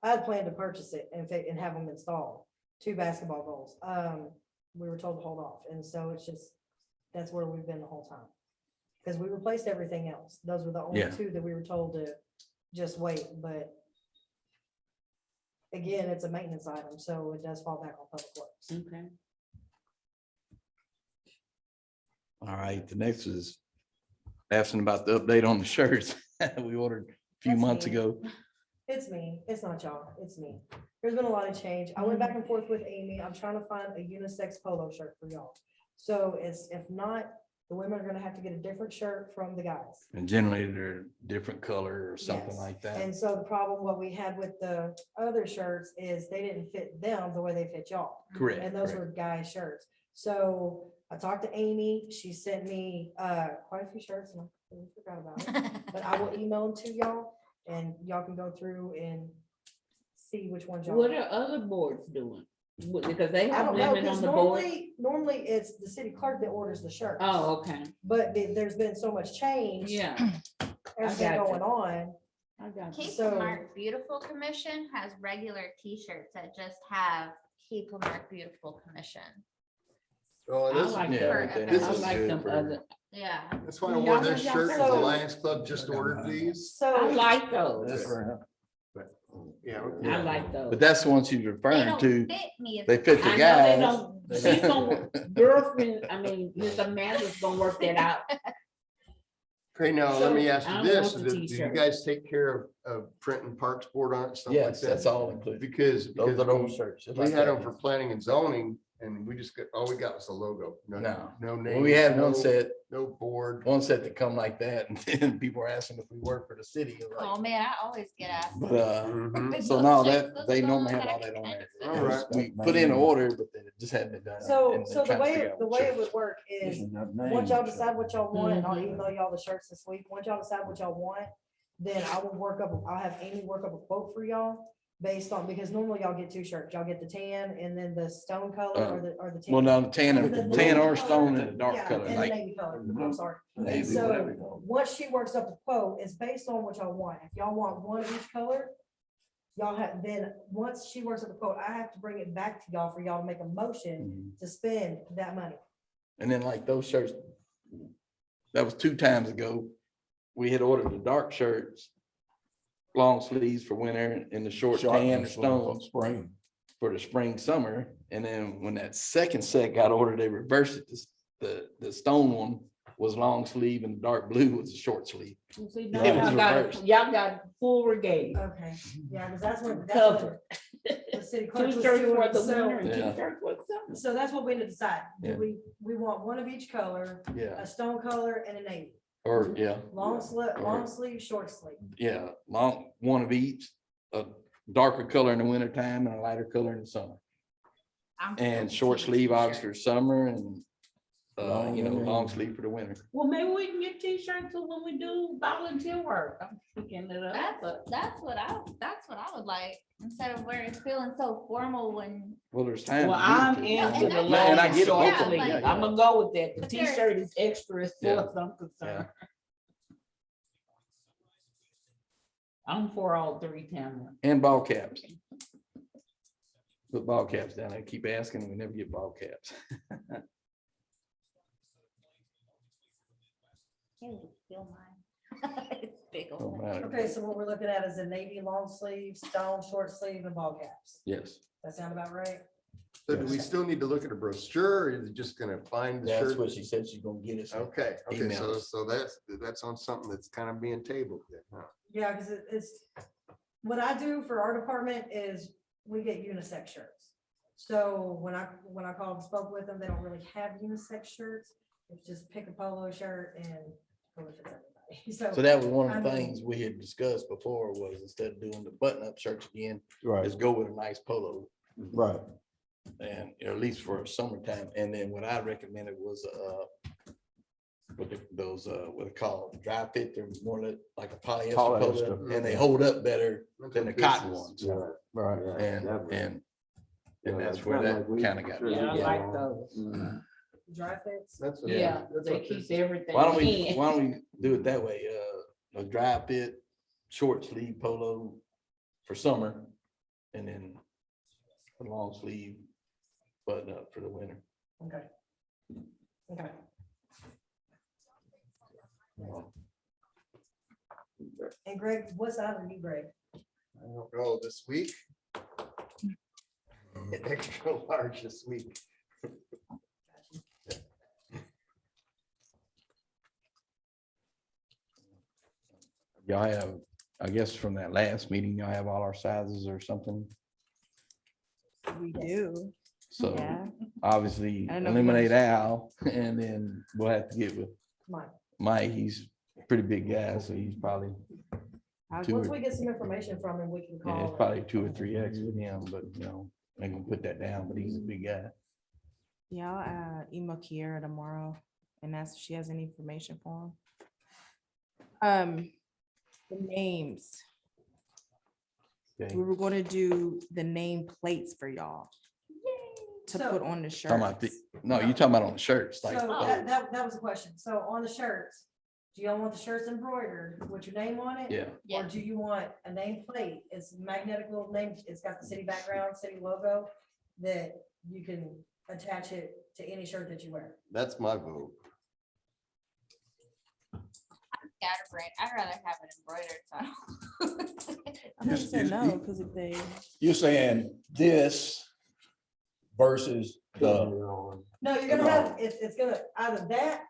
had planned to purchase it and have them installed, 2 basketball goals. We were told to hold off. And so it's just, that's where we've been the whole time. Because we replaced everything else. Those were the only Yeah. 2 that we were told to just wait, but again, it's a maintenance item, so it does fall back on Public Works. Okay. All right, the next is asking about the update on the shirts we ordered a few That's months me. ago. It's me. It's not y'all. It's me. There's been a lot of change. I went back and forth with Amy. I'm trying to find a unisex polo shirt for y'all. So it's, if not, the women are gonna have to get a different shirt from the guys. And generally they're different color or something Yes. like that. And so the problem, what we had with the other shirts is they didn't fit them the way they fit y'all. Correct. And those correct. were guy shirts. So I talked to Amy. She sent me quite a few shirts and I completely forgot about it. But I will email them to y'all and y'all can go through and see which ones y'all. What want. are other boards doing? Because they I have don't know, women because on the board. normally it's the city clerk that orders the shirts. Oh, okay. But there's been so much change. Yeah, Everything I got you. going on. I got you. Keep So- the Mark Beautiful Commission has regular t-shirts that just have Keep the Mark Beautiful Commission. Oh, I this, like Yeah, them, everything I else else is like good them for- other, Yeah. that's why I Y'all wore know this y'all shirt, got because the it. Lions Club just ordered these. I So, like those, That's right. But, yeah. I like those. But that's the ones she's They referring don't to. fit me. as They fit the I know they guys. don't, she's gonna, girlfriend, I mean, Miss Amanda's gonna work that out. Okay, now let me ask I you don't this, want the do you t-shirt. guys take care of printing parks board on it, stuff like Yes, that? that's all included. Because Those are those we- shirts. just we like had that. them for planning and zoning, and we just got, all we got was the logo. No. No Well, name. we had one no- set, No board. that come like that, and then people were asking if we work for the city. It was like, Oh, man, I always get asked. But, Mhm. so no, that, they normally have all that on there. All right. We put in an order, but then it just hadn't been done. so, and so they're the trying to way, figure it out the what way it shirt. would work is, Isn't that once name? y'all decide what y'all want, and I'll Mhm. email y'all the shirts this week, once y'all decide what y'all want, then I will work up, I'll have Amy work up a quote for y'all based on, because normally y'all get two shirts, y'all get the tan and then the stone color or the. Well, now the tan The and tan blue or stone color, and a dark yeah, color, and the like, navy color, I'm sorry. And Navy, whatever you so, call once she works up the quote, it's based on what y'all want. If y'all want one of each color, y'all have, then, once she works up the quote, I have to bring it back to y'all for y'all to make a motion Mhm. to spend that money. and then like those shirts, that was 2 times ago. We had ordered the dark shirts, long sleeves for winter and the short tan or stone Spring. for the spring, summer. And then when that second set got ordered, they reversed it. The stone one was long sleeve and the dark blue was a short sleeve. See, now It was y'all got full regalia, Okay, yeah, because that's what. covered. The city clerk Two was shirts doing, for the so- winter and Yeah. 2 shirts for the summer. So that's what we need to decide. Do Yeah. we want one of each color, Yeah, a stone color and a navy, or, yeah, long sleeve, short sleeve. yeah, long, one of each, a darker color in the winter time and a lighter color in the summer. I'm And still short team sleeve obviously t-shirt. for summer and, Long long and- sleeve for the winter. Well, maybe we can get t-shirts too when we do volunteer work. I'm picking it up, but That's what I would like, instead of wearing, feeling so formal when. Well, there's times. well, to do I'm it. into and the I- long and I and get it, short both of them, sleeve. yeah, I'm gonna go with that. The But there- t-shirt is extra as Yeah. far as I'm concerned. I'm for all 3, Tamara. And ball caps. Put ball caps down there. Keep asking and we never get ball caps. Ew, feel mine. It's big Don't old. matter. Okay, so what we're looking at is a navy long sleeve, stone short sleeve and ball caps. Yes, That sound about right? So do we still need to look at a brochure, or is it just gonna find the that's shirt? what she said she's gonna get us. Okay, okay, so, Emails. so that's on something that's kind of being tabled then, huh? Yeah, because it's, what I do for our department is we get unisex shirts. So when I called and spoke with them, they don't really have unisex shirts. It's just pick a polo shirt and go with everybody. So that was one of the I mean- things we had discussed before was instead of doing the button-up shirts again, Right, is go with a nice polo. right. And at least for summertime. And then what I recommended was, those, what they call it, dry fit, they're more like a polyester Polyester. polo, and they hold up better than the cotton ones. Right. And that's where that kind of got. Yeah, I like those. Dry fits. That's what- Yeah, that's they what keep this- everything Why don't we in. do it that way? A dry fit, short sleeve polo for summer, and then a long sleeve button up for the winter. Okay. Okay. And Greg, what size are you, Greg? I don't know, this week? Extra large this week. Y'all have, I guess from that last meeting, y'all have all our sizes or something. We do. So Yeah. obviously I don't know if you eliminate Al and then we'll have to get with Mike. Mike. He's a pretty big guy, so he's probably, Two Once or- we get some information from him, we can yeah, it's call. probably 2 or 3X with him, but I can put that down, but he's a big guy. Yeah, I'll email Kiera tomorrow and ask if she has any information for him. The names, Okay. we were gonna do the name plates for y'all to So- put on the Talking about shirts. no, you're talking about on the shirts, So like, that was the question. So on the shirts, do y'all want the shirts embroidered with your name on it? yeah, Or Yeah. do you want a name plate? It's magnetic little name, it's got the city background, city logo that you can attach it to any shirt that you wear. That's my vote. Scatterbrain. I'd rather have it embroidered. So. I'm gonna say no, because if they, You're saying this versus the, No, you're gonna have, it's gonna, either that,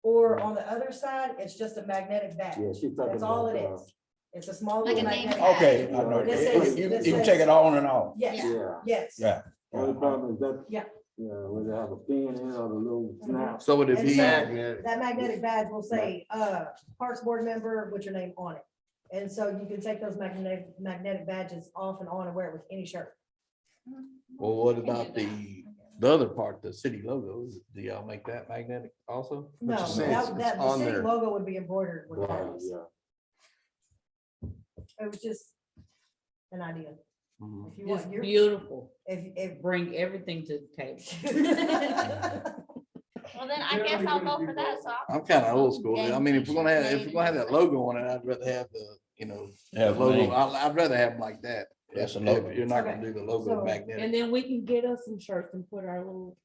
or on the other side, it's just a magnetic badge. Yeah, she's talking That's all it about, is. It's a small Like little a name magnetic. tag. okay, I know. This is- You this can is- take it on and off. Yes, yeah. yes. Yeah. Only problem is that. Yeah. Yeah, when they have a pin in it or the little snap. So would it And be, so- Magnetic. That magnetic badge will say, Parks Board member with your name on it. And so you can take those magnetic badges off and on and wear it with any shirt. well, what about the other part, the city logo? Do y'all make that magnetic also? No, you're saying it's the on city there. logo would be embroidered Right, regardless. yeah. It was just an idea. Mhm. If you It's want your, beautiful. if, Bring everything to the table. Well, then I guess I'll vote for that. So I'm kind of old school. I mean, if we're gonna have that logo on it, I'd rather have the, Yeah, the logo. name. I'd rather have them like that. That's a If logo. you're not gonna Okay. do the logo So- magnetic. And then we can get us some shirts and put our little,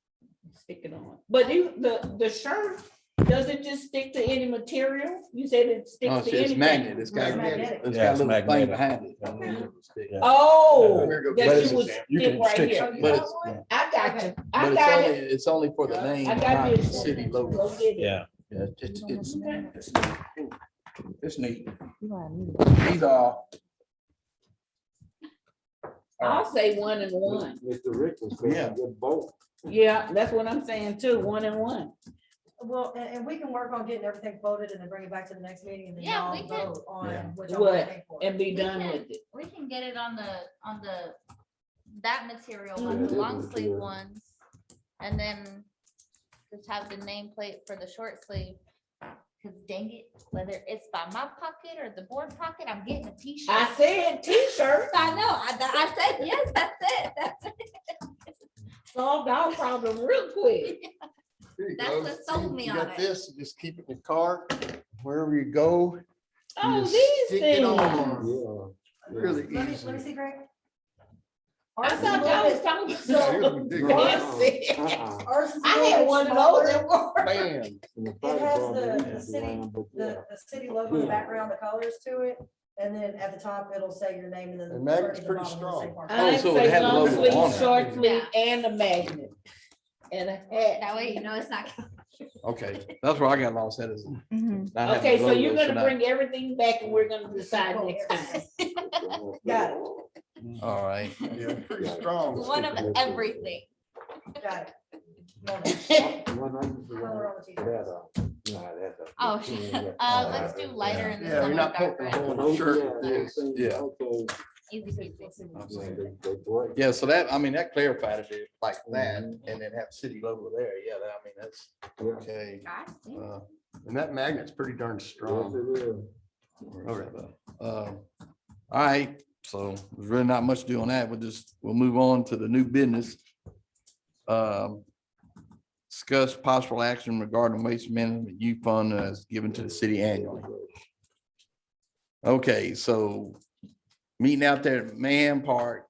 stick it on. But the shirt, does it just stick to any material? You said it No, sticks it's to it's anything. magnet. It's got, It's magnetic. it's Yeah, got a it's little thing magnetic. behind it. Yeah. Oh, But that it's- you would you stick can right stick here. something. But it's, I got you. but I it's got only, it. it's only for the name, I not got the you. city Go logo. get it. Yeah, Yeah, it's it's neat. you know, I need These are. I'll say 1 and 1. Mr. Rick was Yeah. saying get both. Yeah, that's what I'm saying too, 1 and 1. well, and we can work on getting everything voted and then bring it back to the next meeting and then Yeah, y'all we can. vote on Yeah. what y'all want to What? pay for. And be We done can- with it. we can get it on that material Yeah, one, the that long was sleeve good. ones. And then just have the nameplate for the short sleeve. Cause dang it, whether it's by my pocket or the board pocket, I'm getting a t-shirt. I said t-shirt. I know, I said, yes, that's it. Solved our problem real quick. Here you That's go. what sold See, me you on got it. this, you just keep it in the car, wherever you go. you Oh, just these stick it things. on. Yeah. Really Let me easy. see, Greg. I Ours is a thought little y'all was bit- talking Yeah, you're to ridiculous. fancy. ours is a I little had bit one of smaller. those at work. Bam. It has the city, the city logo in the background, the colors to it, and then at the top, it'll say your name and then. The magnet's at the pretty bottom, it'll say strong. Park. I so it say had the long logo sleeve, on it. short sleeve, Yeah. and a magnet. And a hat. That way, you know, it's not. Okay, that's where I got lost at is. Mhm. not having Okay, the so you're logo, gonna bring everything back and we're gonna decide next time. Got it. All right. Yeah, pretty strong. One of everything. Got it. Moment. Color on the t-shirt. Oh, let's do lighter in the Yeah, you're summer, not dark poking a red. hole in the shirt. with this. Yeah. Okay. Easy peasy. Yeah, so that, I mean, that clarified it like that, and then have city logo there. Yeah, that, I mean, that's okay. I see. And that magnet's pretty darn strong. Okay. All right, so there's really not much to do on that. We'll move on to the new business. Discuss possible action regarding waste management youth fund as given to the city annually. Okay, so meeting out there at Mayhem Park.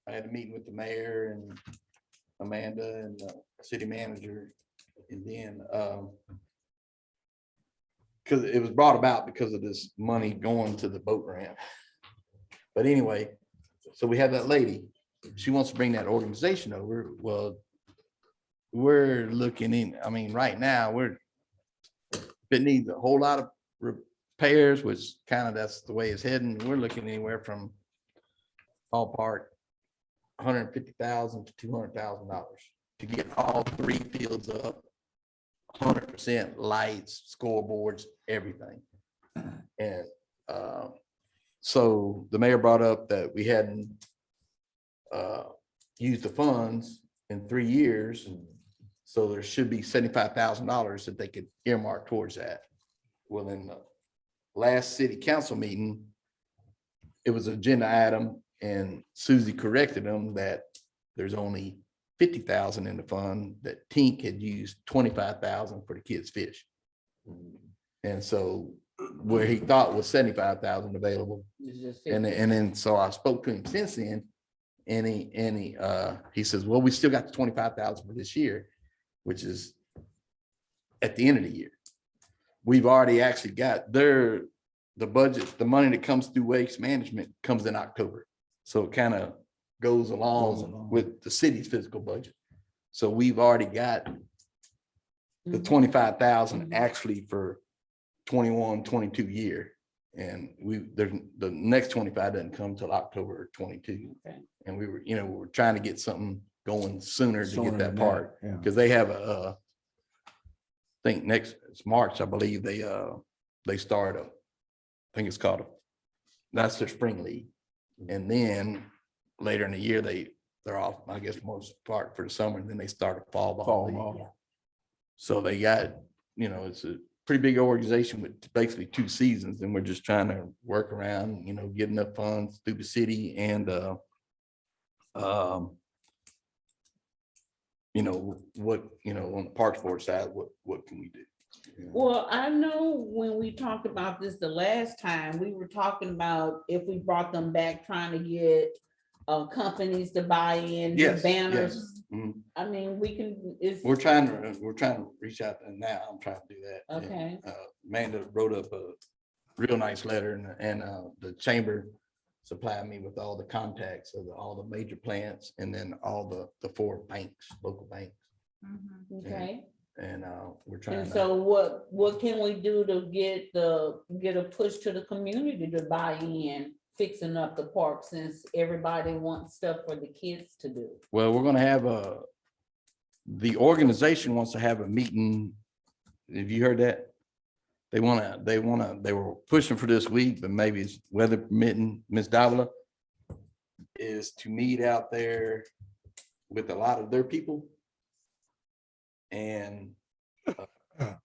I had a meeting with the mayor and Amanda and the city manager. And then, because it was brought about because of this money going to the boat ramp. But anyway, so we have that lady. She wants to bring that organization over. Well, we're looking in, I mean, right now, it needs a whole lot of repairs, which kind of that's the way it's heading. We're looking anywhere from ballpark $150,000 to $200,000 to get all 3 fields up, 100% lights, scoreboards, everything. And so the mayor brought up that we hadn't used the funds in 3 years. So there should be $75,000 that they could earmark towards that. Well, in the last city council meeting, it was an agenda item and Susie corrected them that there's only 50,000 in the fund, that Tink had used 25,000 for the kids' fish. And so where he thought was 75,000 available. And then, so I spoke to him since then, and he says, well, we still got the 25,000 for this year. which is at the end of the year. We've already actually got the budget, the money that comes through waste management comes in October. So it kind of goes along with the city's fiscal budget. So we've already got the Mhm. 25,000 actually for 21, 22 year. And the next 25 doesn't come till October 22. Okay. And we were trying to get something going sooner to Sooner get than that part. yeah. Because they have I think it's March, I believe they start I think it's called that's their spring league. And then later in the year, they're off, I guess, most part for the summer, and then they start a fall ball league. So they got, it's a pretty big organization with basically 2 seasons, and we're just trying to work around, get enough funds through the city and what, on the Parks Board side, what can we do? Well, I know when we talked about this the last time, we were talking about if we brought them back, trying to get companies to buy in, do Yes, banners. yes. Mhm. I mean, we can, We're trying to reach out to them now. I'm trying to do that. And, Okay. Amanda wrote up a real nice letter and the chamber supplied me with all the contacts of all the major plants and then all the 4 banks, local banks. Mhm. Okay, And we're trying and to, so what can we do to get a push to the community to buy in, fixing up the park, since everybody wants stuff for the kids to do? well, we're gonna have the organization wants to have a meeting. Have you heard that? They were pushing for this week, but maybe it's weather permitting. Ms. Davila is to meet out there with a lot of their people. And that's what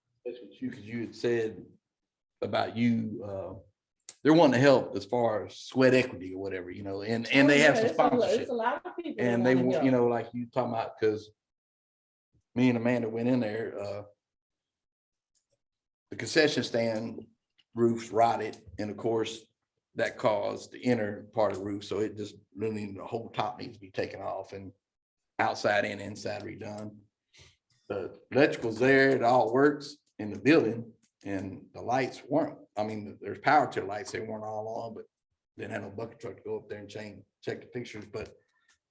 because you had said about they're wanting to help as far as sweat equity or whatever, and they have some sponsorship. It's a lot of people. And they, like you talking about, because me and Amanda went in there, the concession stand roofs rotted, and of course, that caused the inner part of the roof, so it just really, the whole top needs to be taken off and outside and inside redone. The electrical's there, it all works in the building, and the lights weren't, there's power to the lights, they weren't all on, but didn't have no bucket truck to go up there and check the fixtures, but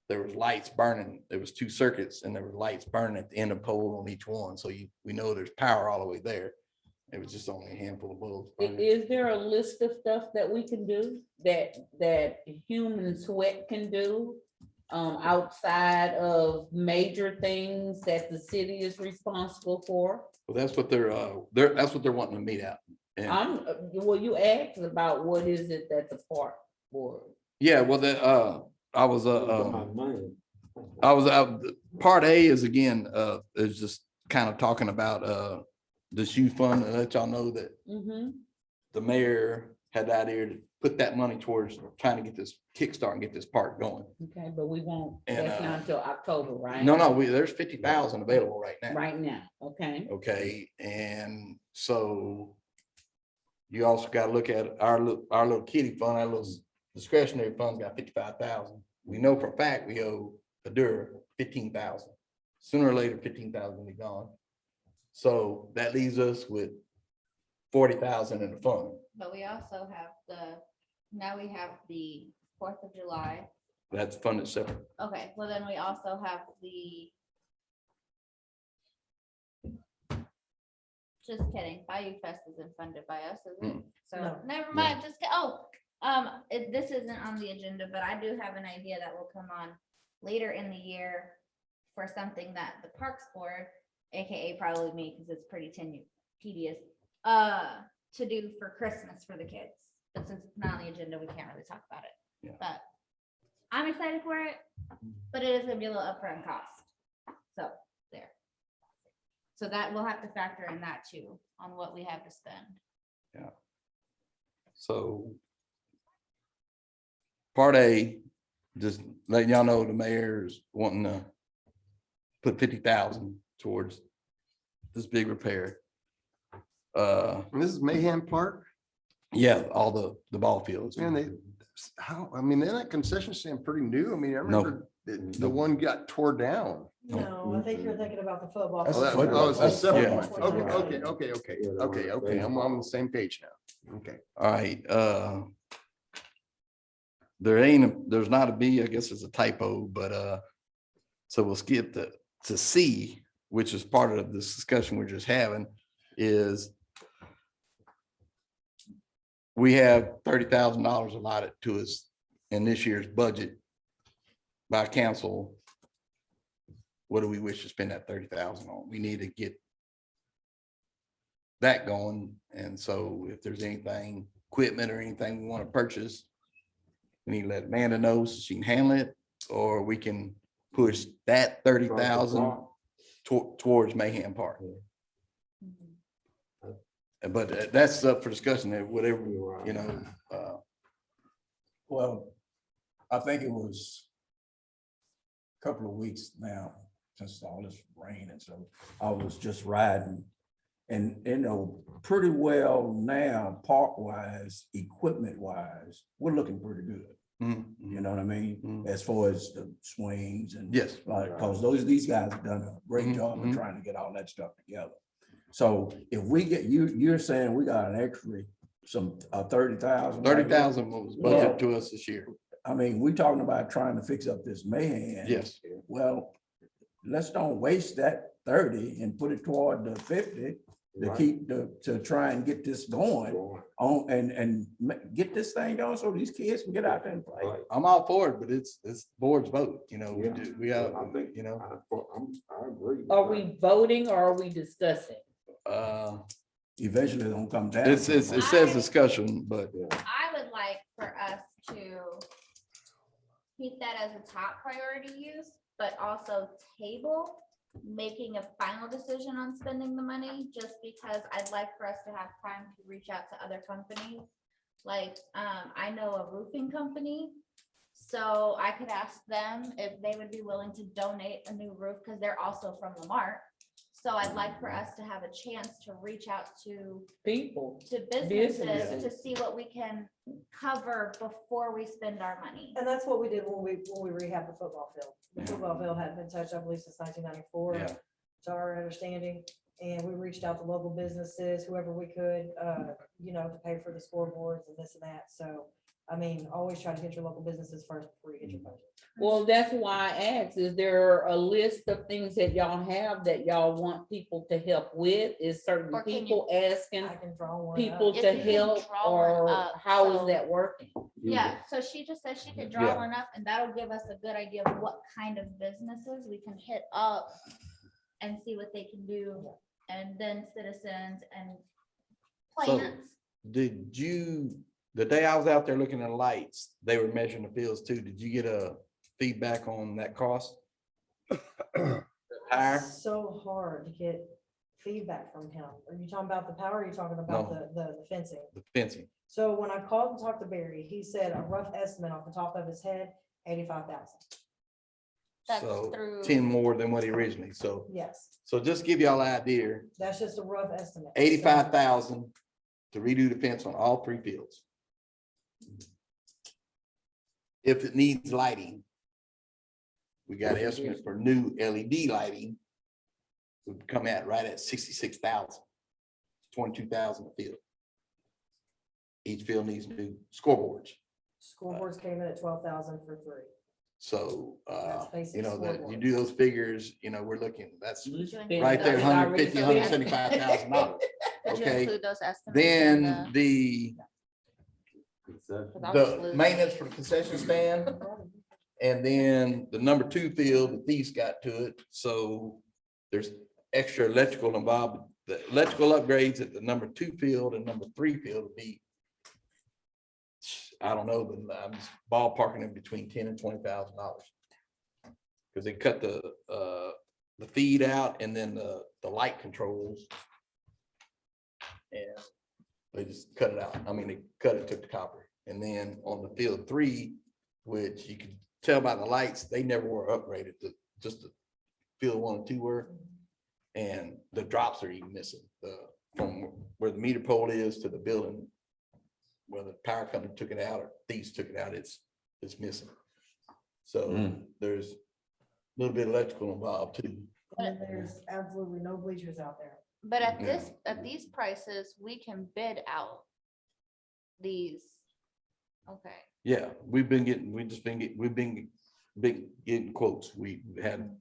there was lights burning. There was 2 circuits and there were lights burning at the end of pole on each one. So we know there's power all the way there. It was just only a handful of bulbs burning. Is there a list of stuff that we can do that human sweat can do outside of major things that the city is responsible for? Well, that's what they're wanting to meet out. And You asked about what is it that the park board. yeah, well, I was out. Part A is again, is just kind of talking about this youth fund, and let y'all know that the mayor had the idea to put that money towards trying to get this kickstart and get this park going. Okay, but we won't, And, that's not until October, right? No, there's 50,000 available right now. Right now, okay. Okay, and so you also got to look at our little kitty fund, our little discretionary fund's got 55,000. We know for a fact we owe Adur 15,000. Sooner or later, 15,000 will be gone. So that leaves us with 40,000 in the fund. But we also have now we have the 4th of July. That's funded separate. Okay, well then we also have just kidding, Bayou Fest isn't funded by us, is it? So No. never mind, this isn't on the agenda, but I do have an idea that will come on later in the year for something that the Parks Board, AKA probably me, because it's pretty tedious, to do for Christmas for the kids. But since it's not on the agenda, we can't really talk about it. Yeah. But I'm excited for it, but it is gonna be a little upfront cost. So there. So that we'll have to factor in that too, on what we have to spend. So part A, just letting y'all know the mayor's wanting to put 50,000 towards this big repair. And this is Mayhem Park, Yeah, all the ball fields. and they're that concession stand pretty new. I No, The one got tore down. No, I think you're thinking about the football. That's Oh, that football. was the That's separate football. one. Yeah. Okay. I'm on the same page now. Okay. All right, there's not a B, I guess it's a typo, but, so we'll skip to C, which is part of this discussion we're just having, is we have $30,000 allotted to us in this year's budget by council. What do we wish to spend that 30,000 on? We need to get that going. And so if there's anything, equipment or anything we want to purchase, we need to let Amanda know so she can handle it, or we can push that 30,000 towards Mayhem Park. But that's up for discussion, whatever, you know, Well, I think it was a couple of weeks now since all this rain, and so I was just riding. And, you know, pretty well now, park wise, equipment wise, we're looking pretty good. You know what I mean? As far as the swings and. Yes. Like, cause these guys have done a great job of trying to get all that stuff together. So if we get, you're saying we got an extra, some, 30,000. 30,000 was budgeted to us this year. I mean, we're talking about trying to fix up this man. Yes. Well, let's don't waste that 30 and put it toward the 50 to keep to try and get this going on and get this thing going so these kids can get out there and play. I'm all for it, but it's board's vote, you know, we got, I think, you know, I agree. Are we voting or are we discussing? Eventually it'll come down. it says discussion, but I would like for us to keep that as a top priority use, but also table making a final decision on spending the money, just because I'd like for us to have time to reach out to other companies. Like, I know a roofing company, so I could ask them if they would be willing to donate a new roof, because they're also from the Marque. So I'd like for us to have a chance to reach out to People. businesses Businesses. to see what we can cover before we spend our money. And that's what we did when we rehabbed the football field. The football field hadn't been touched, I believe, since 1994, Yeah. to our understanding. And we reached out to local businesses, whoever we could, you know, to pay for the scoreboards and this and that. So, I mean, always try to get your local businesses first before you get your budget. Well, that's why I asked, is there a list of things that y'all have that y'all want people to help with? Is certain Or can you- people asking I can draw one. people up. If to you can help, draw one or up, how so- is that working? Yeah, so she just said she could Yeah. draw one up, and that'll give us a good idea of what kind of businesses we can hit up and see what they can do, and then citizens and So- plants. did you, the day I was out there looking at the lights, they were measuring the fields too. Did you get a feedback on that cost? Higher? It's so hard to get feedback from him. Are you talking about the power? Or are you talking about No. the fencing? The fencing. So when I called and talked to Barry, he said a rough estimate off the top of his head, 85,000. That's So through- 10 more than what he originally. So Yes, just give y'all an idea, that's just a rough estimate. 85,000 to redo the fence on all 3 fields. If it needs lighting, we got an estimate for new LED lighting. Would come out right at 66,000, 22,000 a field. Each field needs new scoreboards. Scoreboards came in at 12,000 for 3. So, That's basic you know, that you scoreboard. do those figures, you know, we're looking, that's Did you right there, include those? $150,000, $175,000. Did you Okay. include those estimates in Then the 'cause I'll just lose maintenance for the concession stand, and then the number 2 field, the thieves got to it, so there's extra electrical involved. The electrical upgrades at the number 2 field and number 3 field would be, I don't know, but I'm just ballparking in between $10,000 and $20,000. Because they cut the feed out and then the light controls. And they just cut it out. I mean, they cut it, took the copper. And then on the field 3, which you can tell by the lights, they never were upgraded to just the field 1 and 2 were. And the drops are even missing, from where the meter pole is to the building. Where the power company took it out or thieves took it out, it's missing. So Mm. there's a little bit of electrical involved too. And there's absolutely no bleachers out there. But at Yeah. this, at these prices, we can bid out these. Okay, Yeah, we've been getting getting quotes. We had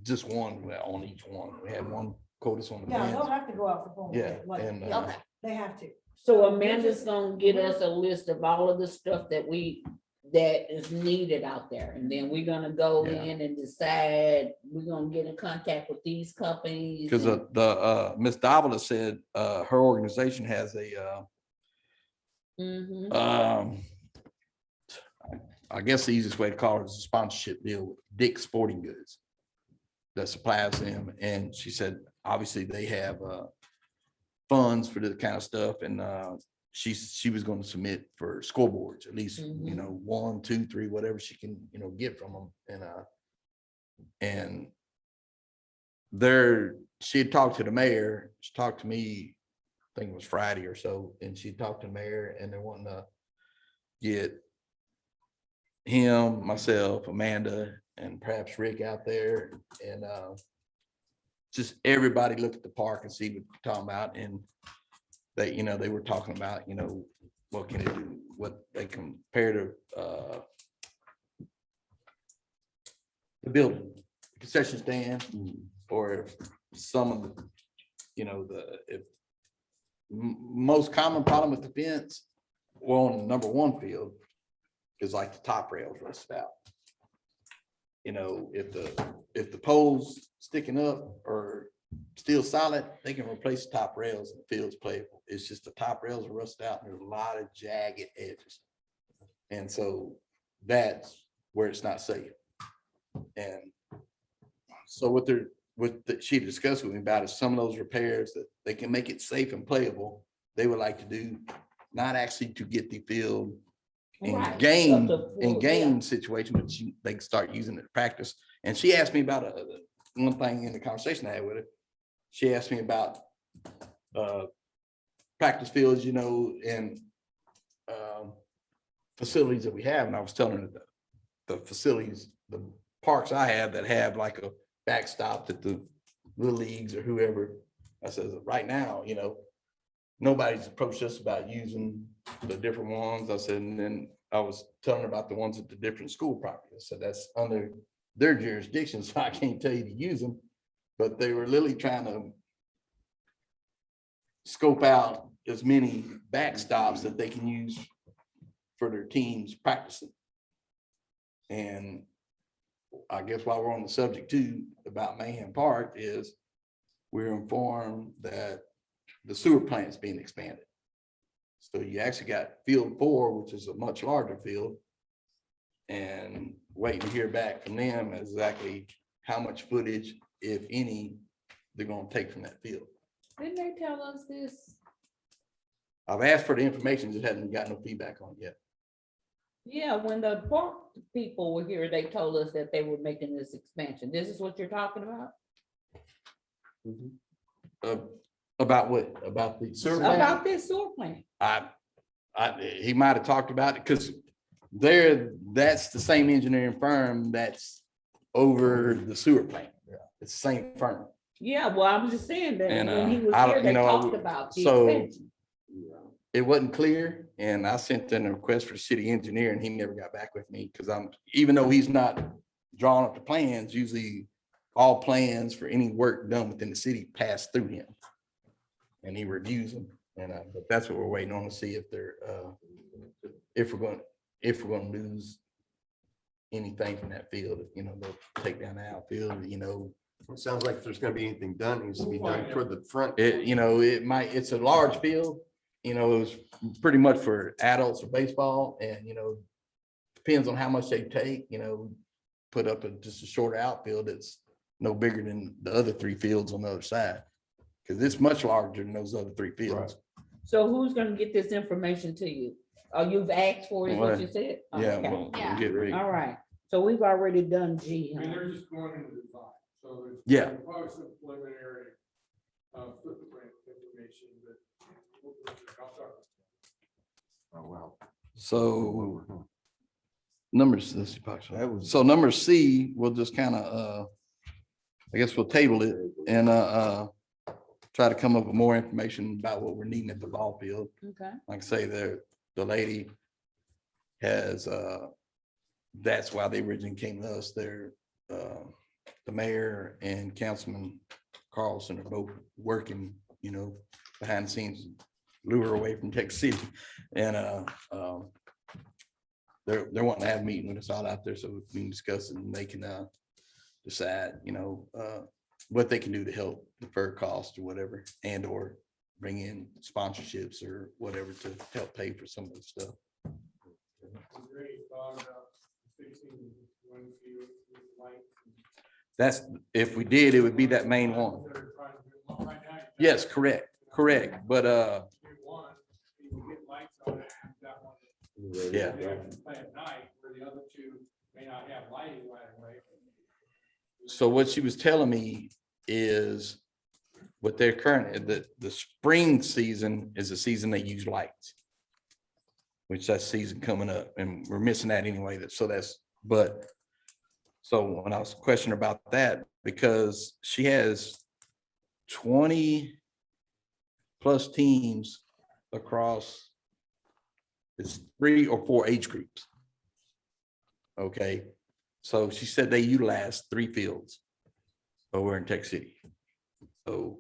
just one on each one. We had one quote on the Yeah, they'll fence. have to go out for phone. Yeah, Like, and, yeah, okay. they have to. So we're Amanda's just- gonna get we're- us a list of all of the stuff that is needed out there. And then we're gonna go Yeah. in and decide, we're gonna get in contact with these companies. Because and- Ms. Davila said, her organization has a, Mhm. I guess the easiest way to call it is a sponsorship deal with Dick's Sporting Goods that supplies them. And she said, obviously they have funds for this kind of stuff. And she was going to submit for scoreboards, at least, Mhm. 1, 2, 3, whatever she can, get from them. And she had talked to the mayor. She talked to me, I think it was Friday or so, and she talked to the mayor and they're wanting to get him, myself, Amanda, and perhaps Rick out there and just everybody look at the park and see what we're talking about. And they were talking about, what can it do, what they compare to the building, the concession stand, or if some of the, most common problem with the fence, well, on the number 1 field is like the top rails rusted out. If the poles sticking up or still solid, they can replace the top rails and the field's playable. It's just the top rails are rusted out and there's a lot of jagged edges. And so that's where it's not safe. And so she discussed with me about is some of those repairs that they can make it safe and playable, they would like to do, not actually to get the field in Right. game, Up to full, situation, but they can start using it to practice. And she asked me about one thing in the conversation I had with her. She asked me about practice fields, and facilities that we have. And I was telling her that the facilities, the parks I have that have like a backstop that the little leagues or whoever, I said, right now, nobody's approached us about using the different ones. I said, and then I was telling her about the ones at the different school properties. So that's under their jurisdiction, so I can't tell you to use them. But they were literally trying to scope out as many backstops that they can use for their teams practicing. And I guess while we're on the subject too, about Mayhem Park is we're informed that the sewer plant is being expanded. So you actually got field 4, which is a much larger field. And waiting to hear back from them exactly how much footage, if any, they're gonna take from that field. Didn't they tell us this? I've asked for the information, just hadn't got no feedback on it yet. Yeah, when the park people were here, they told us that they were making this expansion. This is what you're talking about? About what? About the sewer plant? About this sewer plant? He might have talked about it because that's the same engineering firm that's over the sewer plant. It's the same firm. Yeah, well, I'm just saying that And, when he was I here, don't- they you know, talked about the so- expansion. It wasn't clear and I sent in a request for the city engineer and he never got back with me because even though he's not drawing up the plans, usually all plans for any work done within the city pass through him. And he reviews them. And but that's what we're waiting on to see if if we're going to lose anything from that field, they'll take down the outfield, It sounds like if there's gonna be anything done, it needs to be done toward the front. it's a large field, it was pretty much for adults or baseball and, depends on how much they take, put up just a shorter outfield that's no bigger than the other 3 fields on the other side. Cause it's much larger than those other 3 fields. So who's gonna get this information to you? You've asked for it, is what Well, you said? Oh, Yeah, okay. we'll Yeah. get Rick. All right, so we've already done G, I mean, huh? they're just going into the design, so there's. Yeah. Probably some preliminary, footprint information, but. I'll talk. Oh, wow. So numbers, let's see, so number C, we'll just kind of, I guess we'll table it and, try to come up with more information about what we're needing at the ball field. Okay. Like I say, the lady has, that's why they originally came to us. They're, the mayor and Councilman Carlson are both working, you know, behind the scenes, lure her away from Texas City. And, they're wanting to have a meeting with us all out there so we can discuss it and they can, decide, you know, what they can do to help defer costs or whatever, and or bring in sponsorships or whatever to help pay for some of the stuff. Great thought about fixing one field with light. That's, if we did, it would be that main one. They're trying to do one right now. Yes, correct. But, Do one, you get lights on it, that one. yeah. They have to play at night, where the other two may not have lighting right away. So what she was telling me is what their current, the spring season is the season they use lights. Which that season coming up and we're missing that anyway. So when I was questioning about that, because she has 20 plus teams across it's 3 or 4 age groups. Okay, so she said they utilize 3 fields over in Tech City. So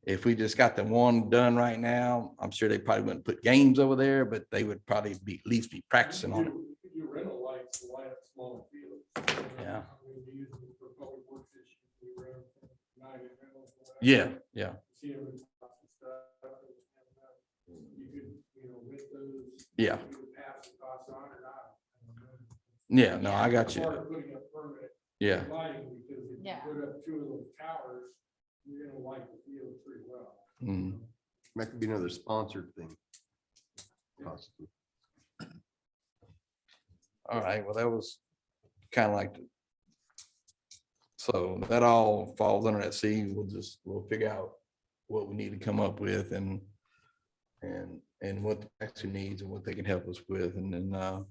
if we just got the one done right now, I'm sure they probably wouldn't put games over there, but they would probably be at least be practicing on it. You rental lights to light up smaller fields. Yeah. I mean, we use them for public works issues. We rent them for night and rentals or whatever. Yeah. See them in spots and stuff, and, you could, you know, with those. Yeah. You could pass the costs on or not. Yeah, no, I got Part you. of putting up permanent Yeah, lighting, because if you Yeah. put up 2 of those towers, you're gonna light the field pretty well. mm, That could be another sponsored thing. Possibly. all right, well, that was kind of like. So that all falls under that C. We'll figure out what we need to come up with and what the action needs and what they can help us with, and then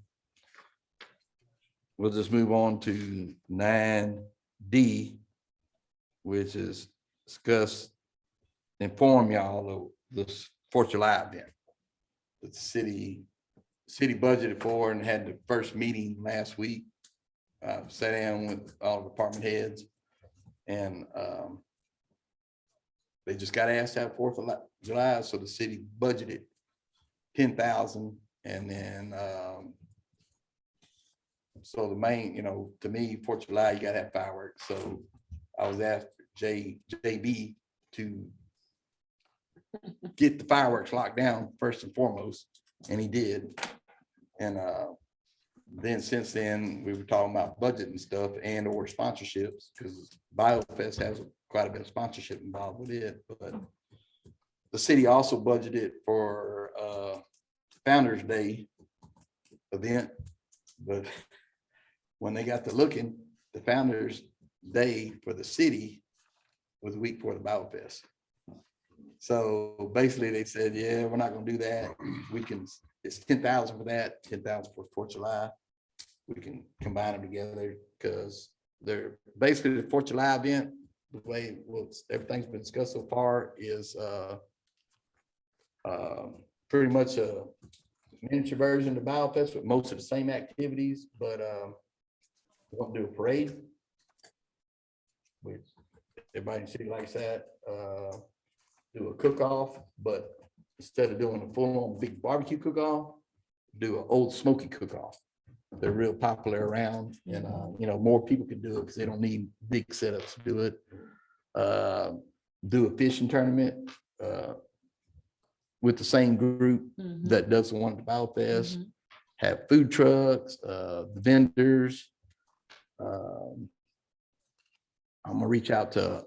we'll just move on to 9D, which is discuss, inform y'all of this 4th of July event. The city budgeted for and had the first meeting last week. Sat down with all department heads and they just got asked to have 4th of July, so the city budgeted 10,000, and then so the main, you know, to me, 4th of July, you gotta have fireworks. So I was asked JB to get the fireworks locked down first and foremost, and he did. And then since then, we were talking about budget and stuff and or sponsorships, because BioFest has quite a bit of sponsorship involved with it. But the city also budgeted for Founder's Day event, but when they got to looking, the Founder's Day for the city was a week before the BioFest. So basically they said, yeah, we're not gonna do that. We can, it's 10,000 for that, 10,000 for 4th of July. We can combine them together because they're basically the 4th of July event. The way everything's been discussed so far is pretty much a miniature version of BioFest with most of the same activities, but we're gonna do a parade, which everybody in the city likes that. Do a cook-off, but instead of doing a full-on big barbecue cook-off, do an old smoky cook-off. They're real popular around, and you know, more people can do it because they don't need big setups to do it. Do a fishing tournament with the same group that does the one at the BioFest. Have food trucks, the vendors. I'm gonna reach out to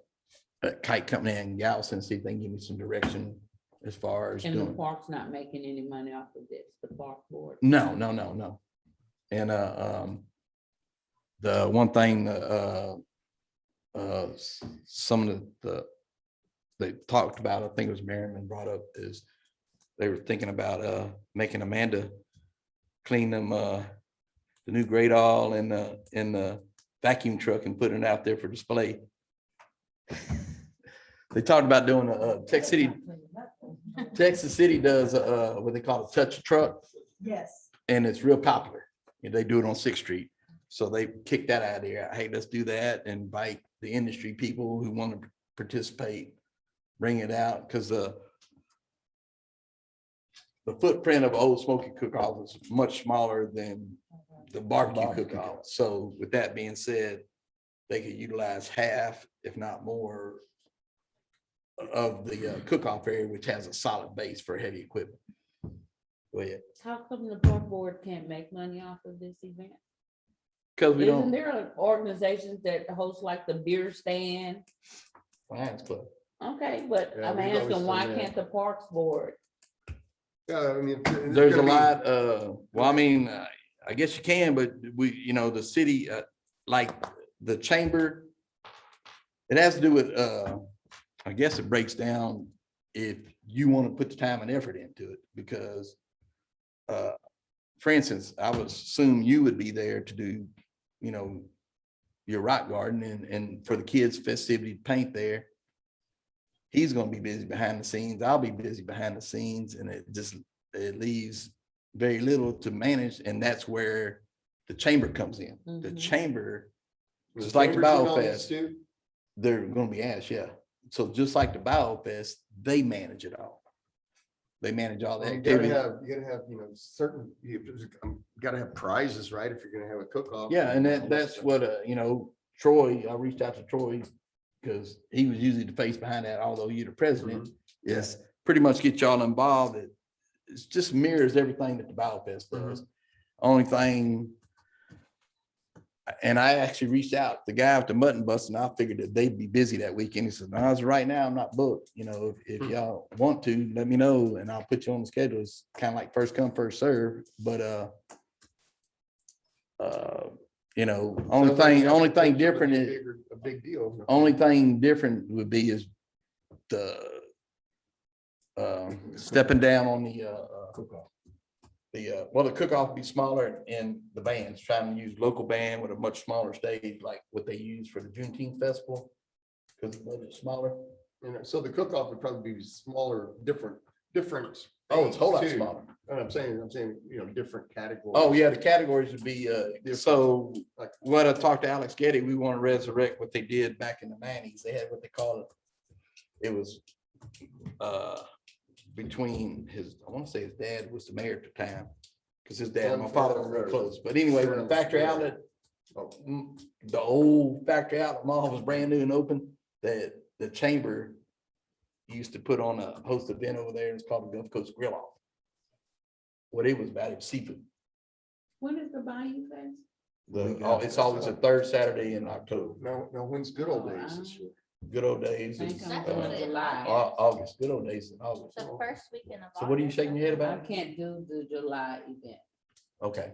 a kite company in Galveston, see if they can give me some direction as far as And the doing. park's not making any money off of this, the park board. No. And the one thing some of they talked about, I think it was Merriman brought up, is they were thinking about making Amanda clean them the new Great All in the vacuum truck and putting it out there for display. They talked about doing Texas City does what they call a touch a truck, Yes. and it's real popular. And they do it on 6th Street. So they kicked that idea out. Hey, let's do that and invite the industry people who want to participate, bring it out, because the footprint of Old Smoky Cook-Off is much smaller than the barbecue cook-off. So with that being said, they could utilize half, if not more, of the cook-off area, which has a solid base for heavy equipment. Go ahead. How come the park board can't make money off of this event? Because we Isn't don't. there organizations that host like the beer stand? Lions Club. Okay, but Yeah, I'm we've always asking, why done that. can't the parks board? Yeah, I mean. it's There's a gonna be- lot, well, I mean, I guess you can, but we, the city, like the chamber, it has to do with, I guess it breaks down if you want to put the time and effort into it, because, for instance, I would assume you would be there to do, your rock garden and for the kids festivity paint there. He's gonna be busy behind the scenes. I'll be busy behind the scenes, and it leaves very little to manage, and that's where the chamber comes in. The Mhm. chamber, The just like the chambers in on this BioFest, too? they're gonna be asked, yeah. So just like the BioFest, they manage it all. They manage all the You gotta activity. have, certain, gotta have prizes, right? If you're gonna have a cook-off. Yeah, and all that that's stuff. what, Troy, I reached out to Troy because he was usually the face behind that, although you're the president. Yeah. Is pretty much get y'all involved. It's just mirrors everything that the BioFest does. Only thing, and I actually reached out, the guy with the mutton bus, and I figured that they'd be busy that weekend. He said, no, as of right now, I'm not booked. If y'all want to, let me know and I'll put you on the schedule. It's kind of like first come, first serve, but, only Sounds like thing, the only thing potential to different be is, a big deal. only thing different would be is the stepping down on the the cook-off would be smaller, and the band's trying to use local band with a much smaller stage, like what they use for the Juneteenth festival, because the budget's smaller. So the cook-off would probably be smaller, different. Oh, it's a whole lot things, too. smaller. And I'm saying, different categories. Oh, yeah, the categories would be, so Like- what I talked to Alex Getty, we want to resurrect what they did back in the 90s. They had what they call it. It was between I want to say his dad was the mayor at the time, because his dad and my father were real close. But anyway, when the factory outlet, the old factory outlet mall was brand new and open, that the chamber used to put on a host event over there. It's called the Gulf Coast Grill Off. What it was about, it was seafood. When is the Bayou Fest? It's always the third Saturday in October. Now, when's good old days this year? Good old days Think is I'm That's doing what it is. July. August. Good old days in August. The first weekend of. So what are you August, shaking your head I about? can't do the July event. Okay.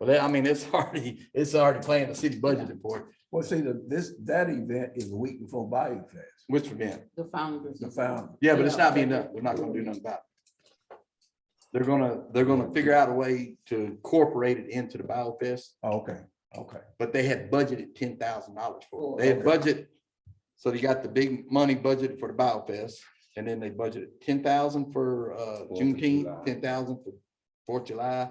Well, it's already playing the city budget for it. Well, see, that event is a week before Bayou Fest, Which event? The founders. the found. Yeah, but it's not being done. We're not gonna do nothing about it. They're gonna figure out a way to incorporate it into the BioFest, Okay. but they had budgeted $10,000 for it. They had budget, so they got the big money budget for the BioFest, and then they budgeted 10,000 for Juneteenth, July. 10,000 for 4th of July,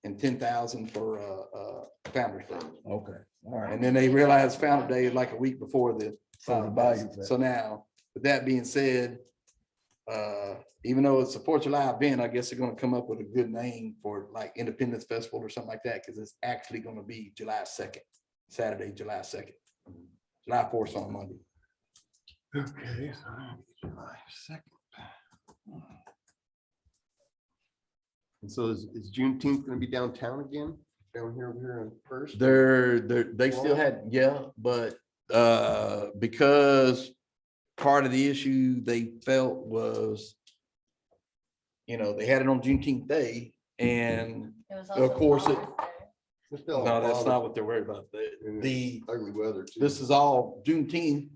and 10,000 for Founder's Day. Okay, all right. And then they realized Founder Day is like a week before the For the Bayou Fest. So now, with that being said, even though it's a 4th of July event, I guess they're gonna come up with a good name for like Independence Festival or something like that, because it's actually gonna be July 2nd, Saturday, July 2nd. July 4th on Monday. Okay. July 2nd. And so is Juneteenth gonna be downtown again? Down here, over here on First? They still had, yeah, but because part of the issue they felt was, they had it on Juneteenth Day, and It was Of also course it- Father's Day. It's still no, that's fall not what they're worried about. and The Ugly weather too. this is all Juneteenth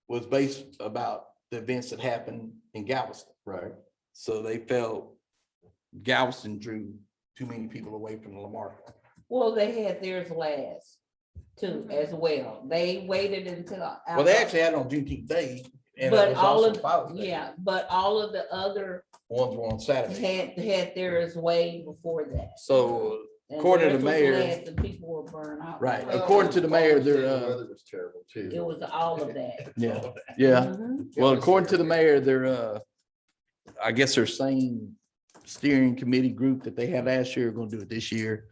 was based about the events that happened in Galveston. Right. So they felt Galveston drew too many people away from Lamar. Well, they had theirs last too, Mhm. as well. They waited until. Well, they actually had it on Juneteenth Day. And it But was all also of, Father's Day. yeah, but all of the other Ones were on Saturday. had theirs way before that. So And according to the theirs was mayor, last and people were burned out. right, Well, according to the mayor, Father's Day, they're, the weather was terrible too. It was all of that. yeah, yeah. Mhm. Well, according to the mayor, they're, I guess their same steering committee group that they had last year are gonna do it this year.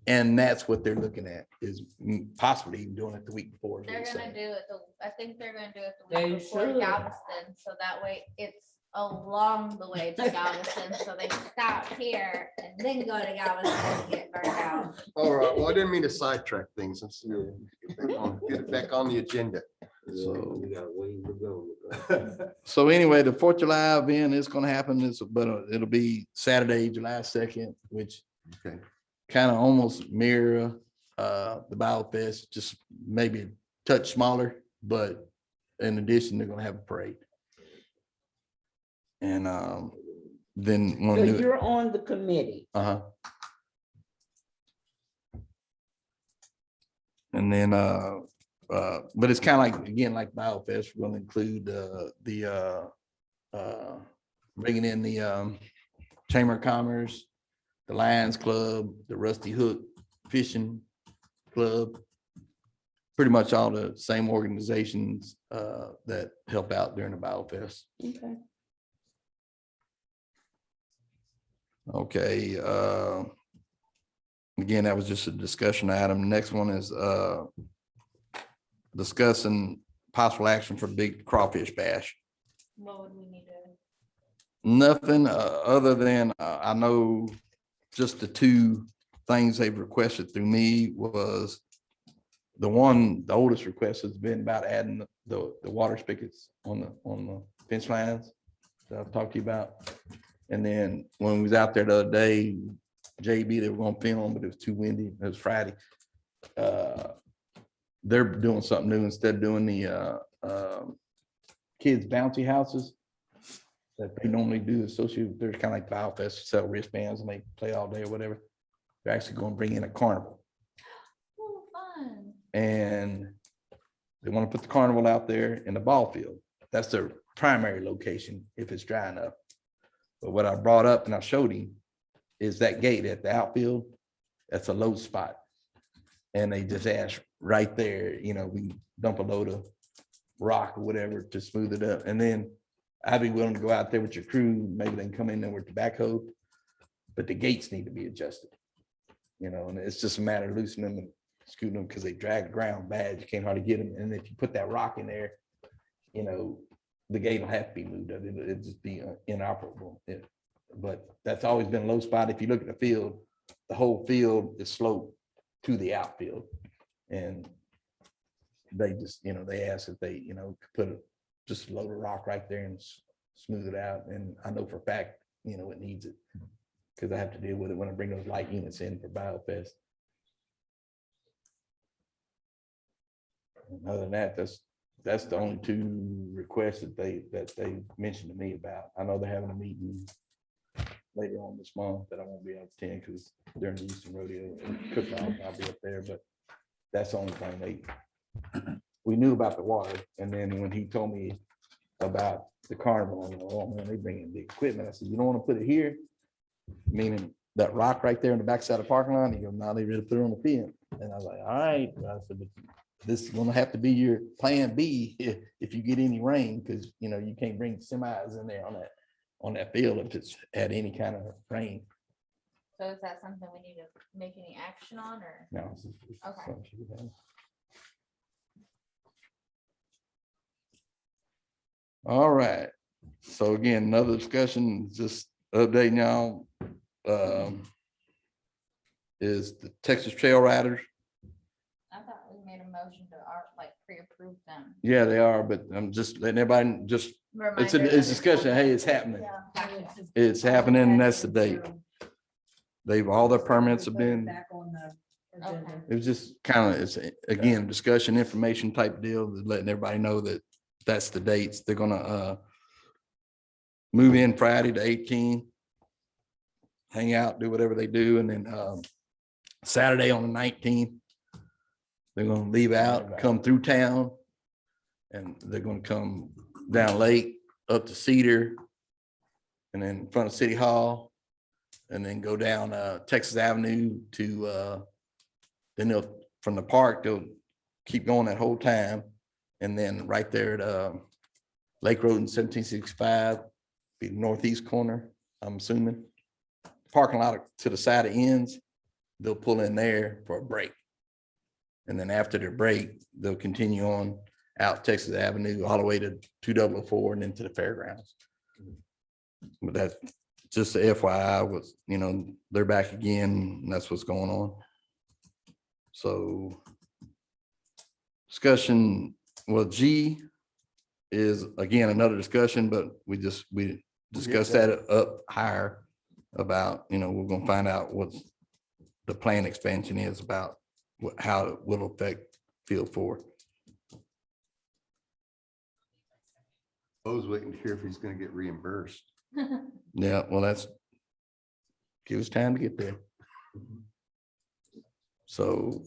And that's what they're looking at, is possibly even doing it the week before. is what They're he's gonna saying. do it, I think they're gonna do it the They week before should. Galveston, so that way it's along the way to Galveston, so they stop here and then go to Galveston and get burned out. All right, well, I didn't mean to sidetrack things. Let's get it back on the agenda. So we got a ways to go. So anyway, the 4th of July event is gonna happen, but it'll be Saturday, July 2nd, which Okay. kind of almost mirror the BioFest, just maybe a touch smaller, but in addition, they're gonna have a parade. And then So one new, you're on the committee. and then but it's kind of like, again, like BioFest, we're gonna include the bringing in the Chamber of Commerce, the Lions Club, the Rusty Hook Fishing Club, pretty much all the same organizations that help out during the BioFest. Okay. Okay, again, that was just a discussion item. Next one is discussing possible action for big crawfish bash. What would we need to? Nothing other than I know just the two things they've requested through me was the oldest request has been about adding the water spigots on the fence lines that I've talked to you about. And then when we was out there the other day, JB, they were gonna film, but it was too windy. It was Friday. They're doing something new instead of doing the kids bouncy houses that they normally do associated. They're kind of like BioFest, sell wristbands and they play all day or whatever. They're actually going to bring in a carnival. Oh, fun. And they want to put the carnival out there in the ball field. That's their primary location if it's dry enough. But what I brought up and I showed him is that gate at the outfield, that's a load spot. And they just asked right there, we dump a load of rock or whatever to smooth it up. And then I'd be willing to go out there with your crew. Maybe they can come in there with tobacco, but the gates need to be adjusted. And it's just a matter of loosening them and scooting them because they drag the ground bad. You can't hardly get them. And if you put that rock in there, the gate will have to be moved. It'll just be inoperable. But that's always been a low spot. If you look at the field, the whole field is sloped to the outfield. And they just, they asked if they, could put just a load of rock right there and smooth it out. And I know for a fact, it needs it because I have to deal with it when I bring those light units in for BioFest. And other than that, that's the only two requests that they mentioned to me about. I know they're having a meeting later on this month that I won't be able to attend because during the Eastern Rodeo and cook-off, I'll be up there, but that's the only thing we knew about the water. And then when he told me about the carnival, I'm like, oh man, they bring in big equipment. I said, you don't want to put it here? Meaning that rock right there in the backside of the parking lot. He goes, no, they really put it on the field. And I was like, all right. I said, but this is gonna have to be your plan B if you get any rain, because you can't bring semis in there on that field if it's had any kind of rain. So is that something we need to make any action on or? No. It's Okay. something she would have. All right. So again, another discussion, just updating y'all. Is the Texas Trail Riders. I thought we made a motion to pre-approve them. Yeah, they are, but I'm just letting everybody just, it's Reminder that discussion. Hey, it's happening. Gotcha. It's happening and that's the date. All their permits have been, Back on the agenda. it was just kind of, it's again, discussion, information type deal, letting everybody know that that's the dates. They're gonna move in Friday the 18th, hang out, do whatever they do, and then Saturday on the 19th. They're gonna leave out, come through town. And they're gonna come down Lake, up to Cedar. And then in front of City Hall. And then go down Texas Avenue to then they'll, from the park, they'll keep going that whole time. And then right there at Lake Road and 1765, be the northeast corner, I'm assuming. Parking lot to the side of ends, they'll pull in there for a break. And then after their break, they'll continue on out Texas Avenue all the way to 2004 and into the fairgrounds. But that's just the FYI was, they're back again, and that's what's going on. So discussion, well, G is again, another discussion, but we discussed that up higher about, we're gonna find out what the plan expansion is about, how it will affect Field 4. I was waiting to hear if he's gonna get reimbursed. Yeah, well, give us time to get there. So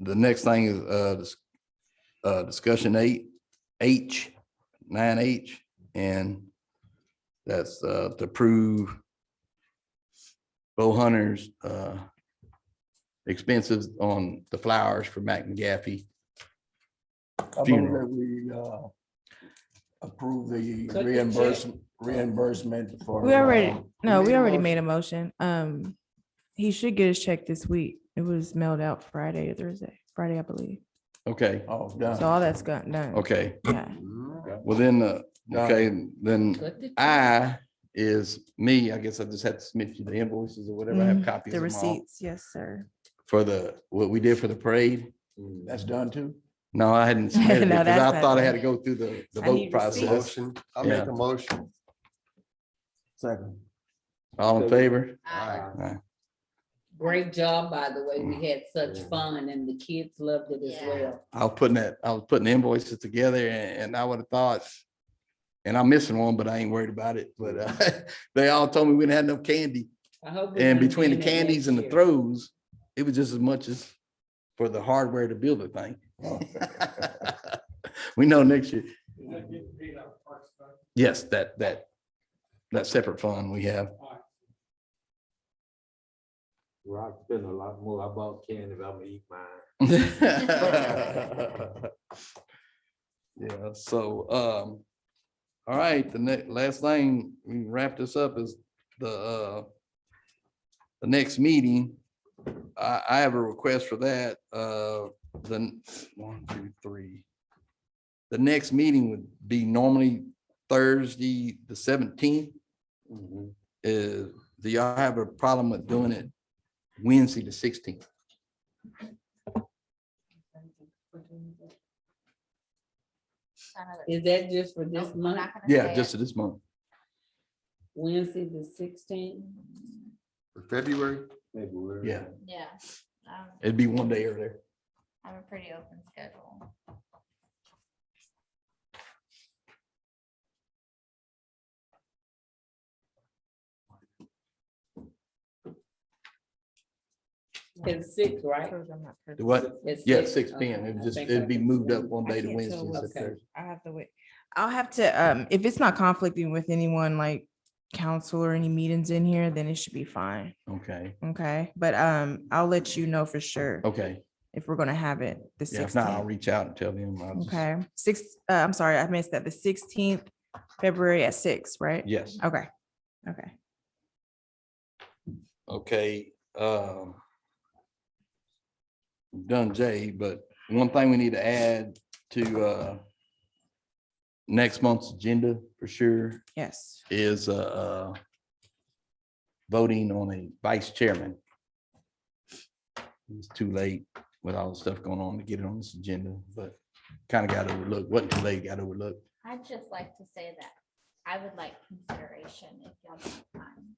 the next thing is discussion 9H, and that's to approve Bow Hunter's expenses on the flowers for Mac McGaffey. I move Funeral. that we approve the Cut the reimbursement for. We already, no, we made a already motion. made a motion. He should get his check this week. It was mailed out Friday or Thursday, Friday, I believe. Okay, Oh, So done. all that's done. okay. Yeah. Well, then, okay, then Cut the- I is me. I guess I just have to submit you the invoices or whatever. I have Mhm. copies The of them all receipts, yes, sir. for what we did for the parade. That's done too? No, I hadn't submitted it No, because that's I not thought I done. had to go through the I vote need receipts. process. Motion, I'll make Yeah. a motion. Second. All in favor? Aye. Great job, by the way. We had such fun and the kids loved it as Yeah. well. I was putting the invoices together and I would have thought, and I'm missing one, but I ain't worried about it. But they all told me we didn't have enough candy. I hope. we're And gonna between be the in it candies next and the year. throws, it was just as much as for the hardware to build the thing. We know next year. Is that getting paid out of Parks Fund? Yes, that separate fund we have. Rock spend a lot more. I bought candy, but I'm gonna eat mine. Yeah, so, all right, the last thing, we wrap this up is the next meeting. I have a request for that, the 1, 2, 3. The next meeting would be normally Thursday, the 17th. Do y'all have a problem with doing it Wednesday, the 16th? Is that just for this Nope, I'm month? not gonna Yeah, say just it. this month. Wednesday, the 16th? For February, February. Yeah, Yeah, it'd be one day earlier. I have a pretty open schedule. It's 6, right? The what? It's Yeah, 6. 6 p.m. Okay, It'd I just, think it'd I be can moved up see. one day to I can't Wednesday. tell instead of what's Okay. Thursday. I have to wait. I'll have to, if it's not conflicting with anyone like council or any meetings in here, then it should be fine. Okay, Okay, but I'll let you know for sure okay. if we're gonna have it the Yeah, if not, I'll 16th. reach out and tell them. I'll just- Okay, I'm sorry, I missed that. The 16th, February at 6, right? Yes, Okay, okay. okay. Done, Jay, but one thing we need to add to next month's agenda for sure Yes. is voting on a vice chairman. It's too late with all the stuff going on to get it on this agenda, but kind of got overlooked. Wasn't too late, got overlooked. I'd just like to say that I would like consideration if y'all don't mind.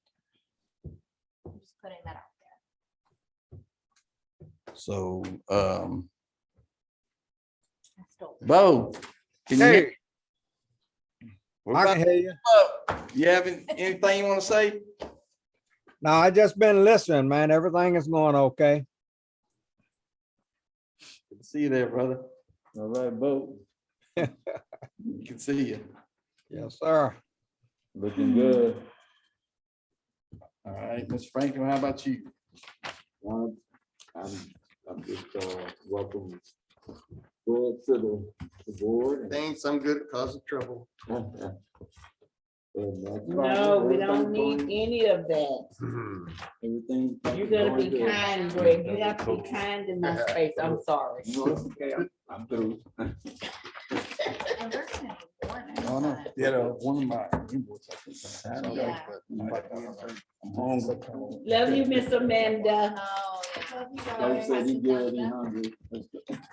Just putting that out there. So, I stole it. Bo, can you hear? Hey, We're I about can hear you. to- You have anything you want to say? No, I just been listening, man. Everything is going okay. Good to see you there, brother. All right, Bo, Good to see you. Yes, sir. looking good. All right, Mr. Franklin, how about you? I'm just, welcome Fred to the board. Thanks, I'm good at causing trouble. No, we don't need any of that. Everything. You're gonna be kind, Greg. You have to be kind in my space. I'm sorry. No, it's okay. I'm through. Oh, no. Yeah, one of my invoices, I think. Yeah. I'm hungry. Love you, Miss Amanda. Oh, yeah. Like I said, he good, he hungry.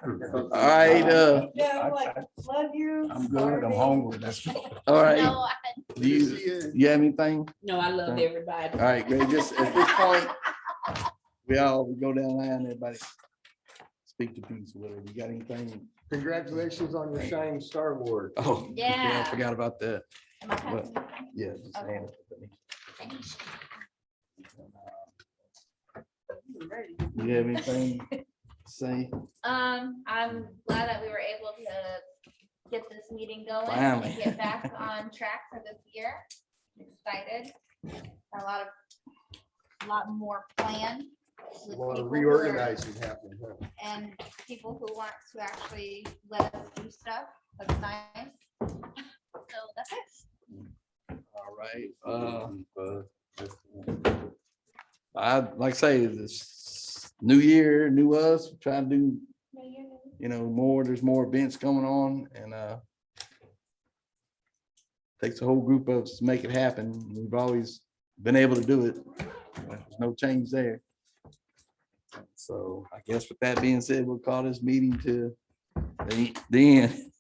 All right, Yeah, like, love you. I'm good. I'm hungry. That's all right. No, Do you have anything? No, I love everybody. All right, Greg, just at this point, we go down the line, everybody. Speak to peace, whatever. You got anything? Congratulations on your Shining Star Award. Oh, Yeah. I forgot about that. am I passing you? Yeah. Just Okay. hand it to me. Thanks. You have anything to say? I'm glad that we were able to get this meeting going Finally. and get back on track for this year. Excited. A lot more planned. A with lot of people who are- reorganizing happening. Huh? And people who want to actually let us do stuff. That's nice. So that's it. All right. Like I say, this new year, new us, try to do, more, there's more events going on and takes a whole group of us to make it happen. We've always been able to do it. There's no change there. So I guess with that being said, we'll call this meeting to the end.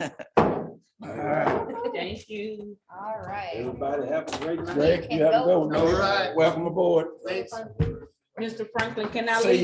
Thank you. All right. Everybody have a great night. Greg, you have to go. All right. Welcome aboard. Thanks. Mr. Franklin, can I See leave